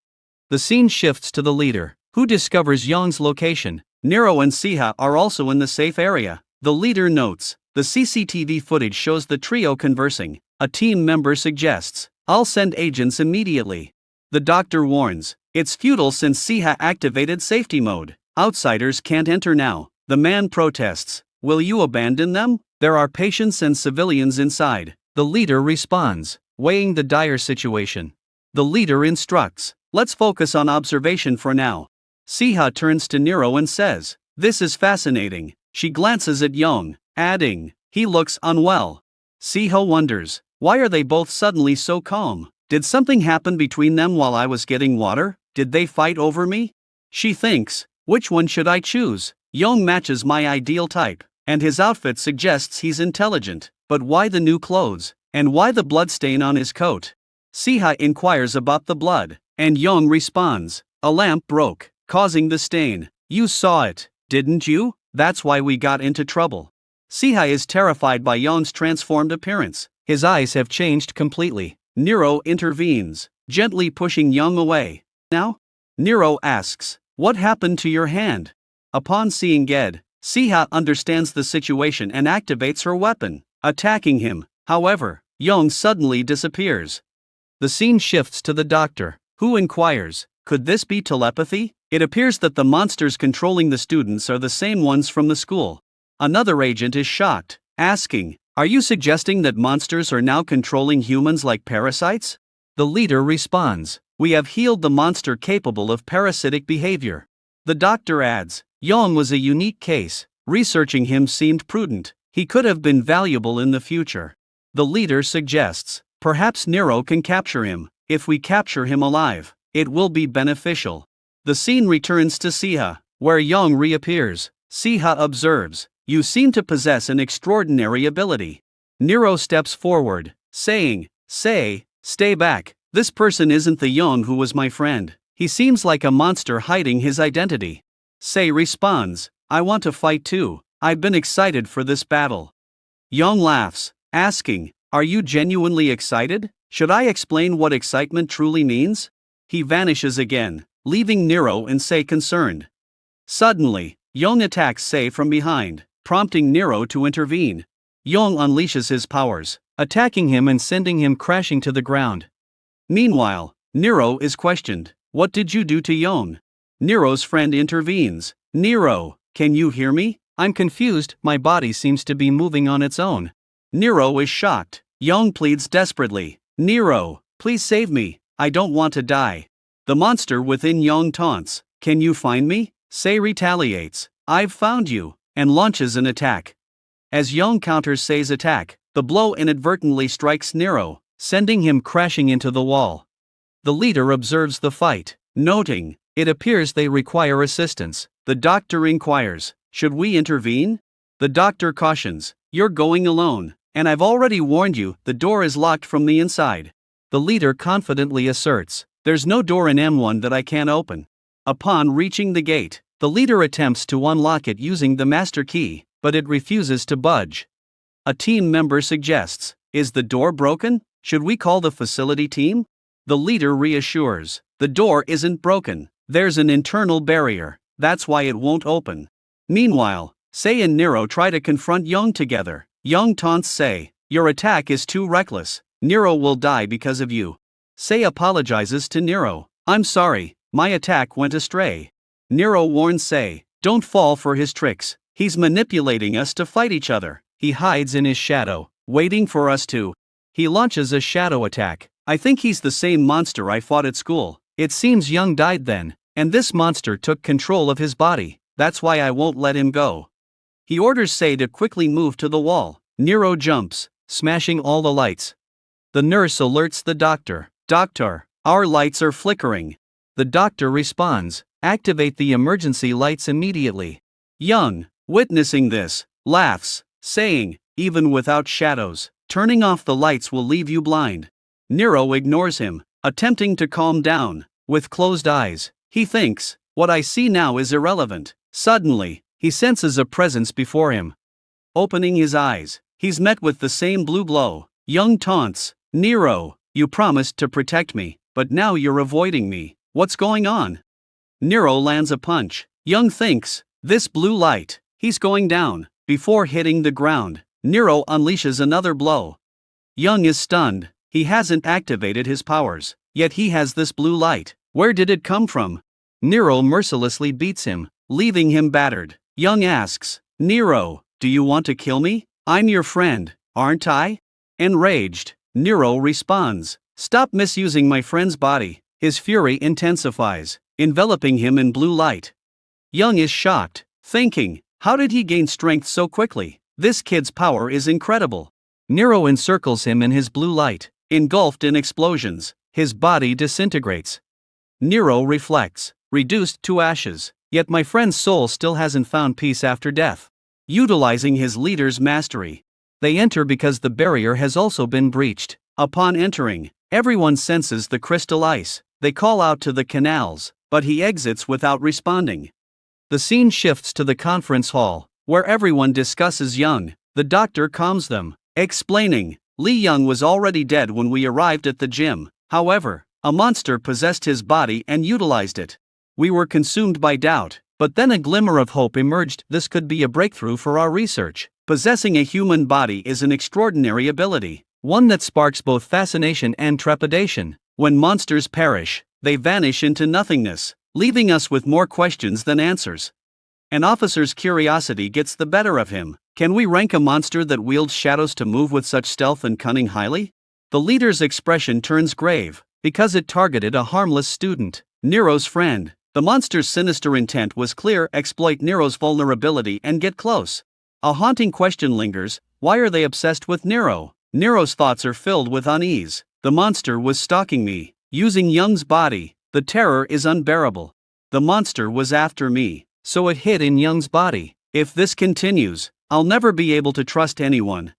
The scene shifts to the leader, who discovers Young's location. Nero and Siha are also in the safe area. The leader notes, the CCTV footage shows the trio conversing. A team member suggests, I'll send agents immediately. The doctor warns, it's futile since Siha activated safety mode. Outsiders can't enter now. The man protests, will you abandon them? There are patients and civilians inside. The leader responds, weighing the dire situation. The leader instructs, let's focus on observation for now. Siha turns to Nero and says, this is fascinating. She glances at Young, adding, he looks unwell. Siha wonders, why are they both suddenly so calm? Did something happen between them while I was getting water? Did they fight over me? She thinks, which one should I choose? Young matches my ideal type, and his outfit suggests he's intelligent. But why the new clothes? And why the bloodstain on his coat? Siha inquires about the blood, and Young responds, a lamp broke, causing the stain. You saw it, didn't you? That's why we got into trouble. Siha is terrified by Young's transformed appearance. His eyes have changed completely. Nero intervenes, gently pushing Young away. Now? Nero asks, what happened to your hand? Upon seeing Ged, Siha understands the situation and activates her weapon, attacking him. However, Young suddenly disappears. The scene shifts to the doctor, who inquires, could this be telepathy? It appears that the monsters controlling the students are the same ones from the school. Another agent is shocked, asking, are you suggesting that monsters are now controlling humans like parasites? The leader responds, we have healed the monster capable of parasitic behavior. The doctor adds, Young was a unique case. Researching him seemed prudent. He could have been valuable in the future. The leader suggests, perhaps Nero can capture him. If we capture him alive, it will be beneficial. The scene returns to Siha, where Young reappears. Siha observes, you seem to possess an extraordinary ability. Nero steps forward, saying, stay back. This person isn't the Young who was my friend. He seems like a monster hiding his identity. Sei responds, I want to fight too. I've been excited for this battle. Young laughs, asking, are you genuinely excited? Should I explain what excitement truly means? He vanishes again, leaving Nero and Sei concerned. Suddenly, Young attacks Sei from behind, prompting Nero to intervene. Young unleashes his powers, attacking him and sending him crashing to the ground. Meanwhile, Nero is questioned. What did you do to Young? Nero's friend intervenes. Nero, can you hear me? I'm confused, my body seems to be moving on its own. Nero is shocked. Young pleads desperately. Nero, please save me, I don't want to die. The monster within Young taunts, can you find me? Sei retaliates, I've found you, and launches an attack. As Young counters Sei's attack, the blow inadvertently strikes Nero, sending him crashing into the wall. The leader observes the fight, noting, it appears they require assistance. The doctor inquires, should we intervene? The doctor cautions, you're going alone, and I've already warned you, the door is locked from the inside. The leader confidently asserts, there's no door in M1 that I can't open. Upon reaching the gate, the leader attempts to unlock it using the master key, but it refuses to budge. A team member suggests, is the door broken? Should we call the facility team? The leader reassures, the door isn't broken, there's an internal barrier, that's why it won't open. Meanwhile, Sei and Nero try to confront Young together. Young taunts Sei, your attack is too reckless, Nero will die because of you. Sei apologizes to Nero, I'm sorry, my attack went astray. Nero warns Sei, don't fall for his tricks, he's manipulating us to fight each other. He hides in his shadow, waiting for us to. He launches a shadow attack. I think he's the same monster I fought at school. It seems Young died then, and this monster took control of his body. That's why I won't let him go. He orders Sei to quickly move to the wall. Nero jumps, smashing all the lights. The nurse alerts the doctor. Doctor, our lights are flickering. The doctor responds, activate the emergency lights immediately. Young, witnessing this, laughs, saying, even without shadows, turning off the lights will leave you blind. Nero ignores him, attempting to calm down. With closed eyes, he thinks, what I see now is irrelevant. Suddenly, he senses a presence before him. Opening his eyes, he's met with the same blue glow. Young taunts, Nero, you promised to protect me, but now you're avoiding me. What's going on? Nero lands a punch. Young thinks, this blue light, he's going down. Before hitting the ground, Nero unleashes another blow. Young is stunned. He hasn't activated his powers, yet he has this blue light. Where did it come from? Nero mercilessly beats him, leaving him battered. Young asks, Nero, do you want to kill me? I'm your friend, aren't I? Enraged, Nero responds, stop misusing my friend's body. His fury intensifies, enveloping him in blue light. Young is shocked, thinking, how did he gain strength so quickly? This kid's power is incredible. Nero encircles him in his blue light, engulfed in explosions. His body disintegrates. Nero reflects, reduced to ashes, yet my friend's soul still hasn't found peace after death. Utilizing his leader's mastery, they enter because the barrier has also been breached. Upon entering, everyone senses the crystal ice. They call out to the canals, but he exits without responding. The scene shifts to the conference hall, where everyone discusses Young. The doctor calms them, explaining, Lee Young was already dead when we arrived at the gym. However, a monster possessed his body and utilized it. We were consumed by doubt, but then a glimmer of hope emerged. This could be a breakthrough for our research. Possessing a human body is an extraordinary ability, one that sparks both fascination and trepidation. When monsters perish, they vanish into nothingness, leaving us with more questions than answers. An officer's curiosity gets the better of him. Can we rank a monster that wields shadows to move with such stealth and cunning highly? The leader's expression turns grave, because it targeted a harmless student, Nero's friend. The monster's sinister intent was clear: exploit Nero's vulnerability and get close. A haunting question lingers: why are they obsessed with Nero? Nero's thoughts are filled with unease. The monster was stalking me, using Young's body. The terror is unbearable. The monster was after me, so it hid in Young's body. If this continues, I'll never be able to trust anyone.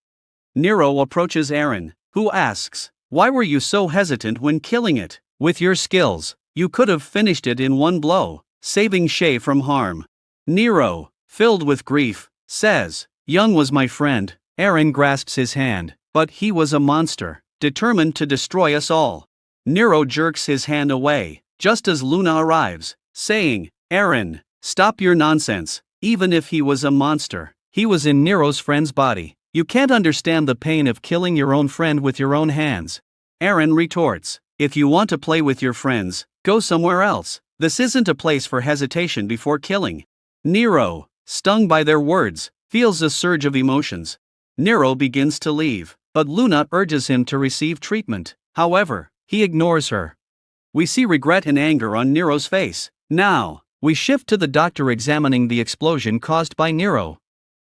Nero approaches Aaron, who asks, why were you so hesitant when killing it? With your skills, you could have finished it in one blow, saving Shay from harm. Nero, filled with grief, says, Young was my friend. Aaron grasps his hand, but he was a monster, determined to destroy us all. Nero jerks his hand away, just as Luna arrives, saying, Aaron, stop your nonsense. Even if he was a monster, he was in Nero's friend's body. You can't understand the pain of killing your own friend with your own hands. Aaron retorts, if you want to play with your friends, go somewhere else. This isn't a place for hesitation before killing. Nero, stung by their words, feels a surge of emotions. Nero begins to leave, but Luna urges him to receive treatment. However, he ignores her. We see regret and anger on Nero's face. Now, we shift to the doctor examining the explosion caused by Nero.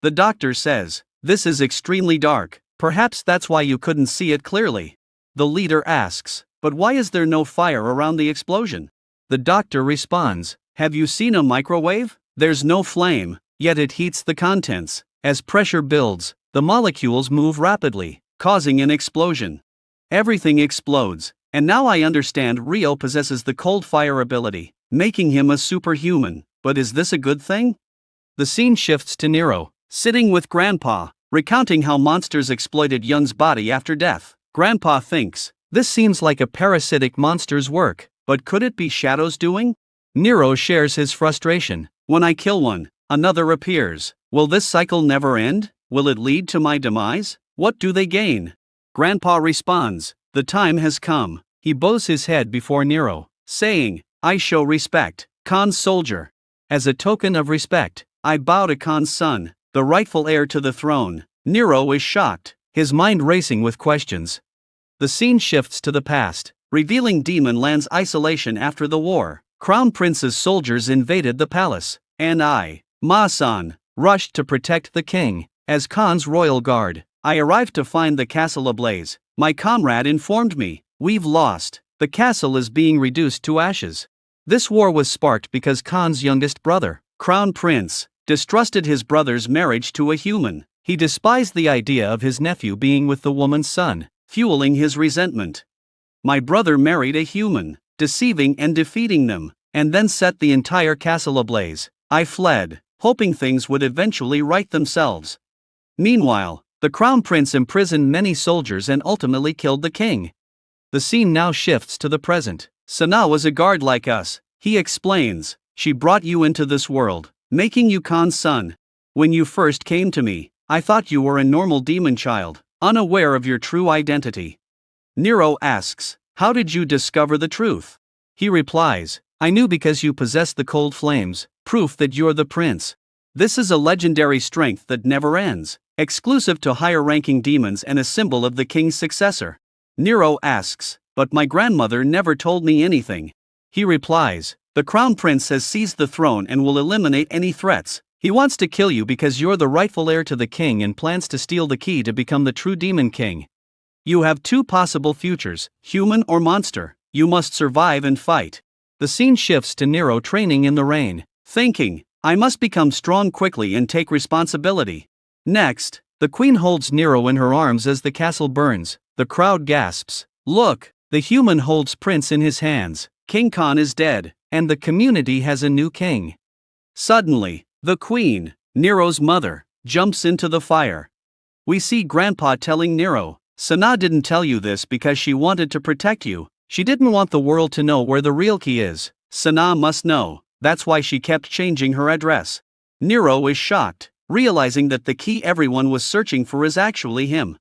The doctor says, this is extremely dark. Perhaps that's why you couldn't see it clearly. The leader asks, but why is there no fire around the explosion? The doctor responds, have you seen a microwave? There's no flame, yet it heats the contents. As pressure builds, the molecules move rapidly, causing an explosion. Everything explodes, and now I understand Rio possesses the cold fire ability, making him a superhuman. But is this a good thing? The scene shifts to Nero, sitting with Grandpa, recounting how monsters exploited Young's body after death. Grandpa thinks, this seems like a parasitic monster's work, but could it be Shadow's doing? Nero shares his frustration. When I kill one, another appears. Will this cycle never end? Will it lead to my demise? What do they gain? Grandpa responds, the time has come. He bows his head before Nero, saying, I show respect, Khan's soldier. As a token of respect, I bow to Khan's son, the rightful heir to the throne. Nero is shocked, his mind racing with questions. The scene shifts to the past, revealing Demon Land's isolation after the war. Crown Prince's soldiers invaded the palace, and I, Ma-san, rushed to protect the king. As Khan's royal guard, I arrived to find the castle ablaze. My comrade informed me, we've lost. The castle is being reduced to ashes. This war was sparked because Khan's youngest brother, Crown Prince, distrusted his brother's marriage to a human. He despised the idea of his nephew being with the woman's son, fueling his resentment. My brother married a human, deceiving and defeating them, and then set the entire castle ablaze. I fled, hoping things would eventually right themselves. Meanwhile, the crown prince imprisoned many soldiers and ultimately killed the king. The scene now shifts to the present. Sana was a guard like us, he explains. She brought you into this world, making you Khan's son. When you first came to me, I thought you were a normal demon child, unaware of your true identity. Nero asks, how did you discover the truth? He replies, I knew because you possess the cold flames, proof that you're the prince. This is a legendary strength that never ends, exclusive to higher-ranking demons and a symbol of the king's successor. Nero asks, but my grandmother never told me anything. He replies, the crown prince has seized the throne and will eliminate any threats. He wants to kill you because you're the rightful heir to the king and plans to steal the key to become the true demon king. You have two possible futures, human or monster. You must survive and fight. The scene shifts to Nero training in the rain, thinking, I must become strong quickly and take responsibility. Next, the queen holds Nero in her arms as the castle burns. The crowd gasps. Look, the human holds Prince in his hands. King Khan is dead, and the community has a new king. Suddenly, the queen, Nero's mother, jumps into the fire. We see Grandpa telling Nero, Sana didn't tell you this because she wanted to protect you. She didn't want the world to know where the real key is. Sana must know, that's why she kept changing her address. Nero is shocked, realizing that the key everyone was searching for is actually him.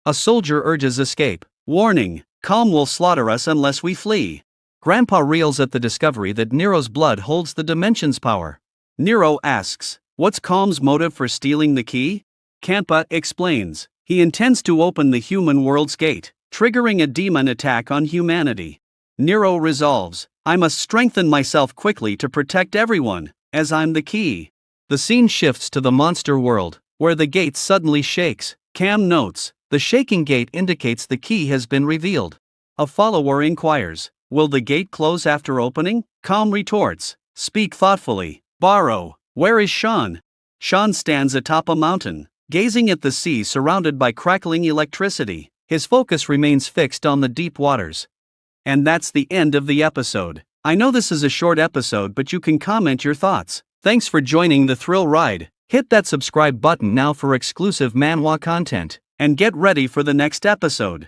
A soldier urges escape, warning, Calm will slaughter us unless we flee. Grandpa reels at the discovery that Nero's blood holds the dimension's power. Nero asks, what's Calm's motive for stealing the key? Kampa explains, he intends to open the human world's gate, triggering a demon attack on humanity. Nero resolves, I must strengthen myself quickly to protect everyone, as I'm the key. The scene shifts to the monster world, where the gate suddenly shakes. Cam notes, the shaking gate indicates the key has been revealed. A follower inquires, will the gate close after opening? Calm retorts, speak thoughtfully. Borrow, where is Sean? Sean stands atop a mountain, gazing at the sea surrounded by crackling electricity. His focus remains fixed on the deep waters. And that's the end of the episode. I know this is a short episode, but you can comment your thoughts. Thanks for joining the thrill ride. Hit that subscribe button now for exclusive manhwa content, and get ready for the next episode.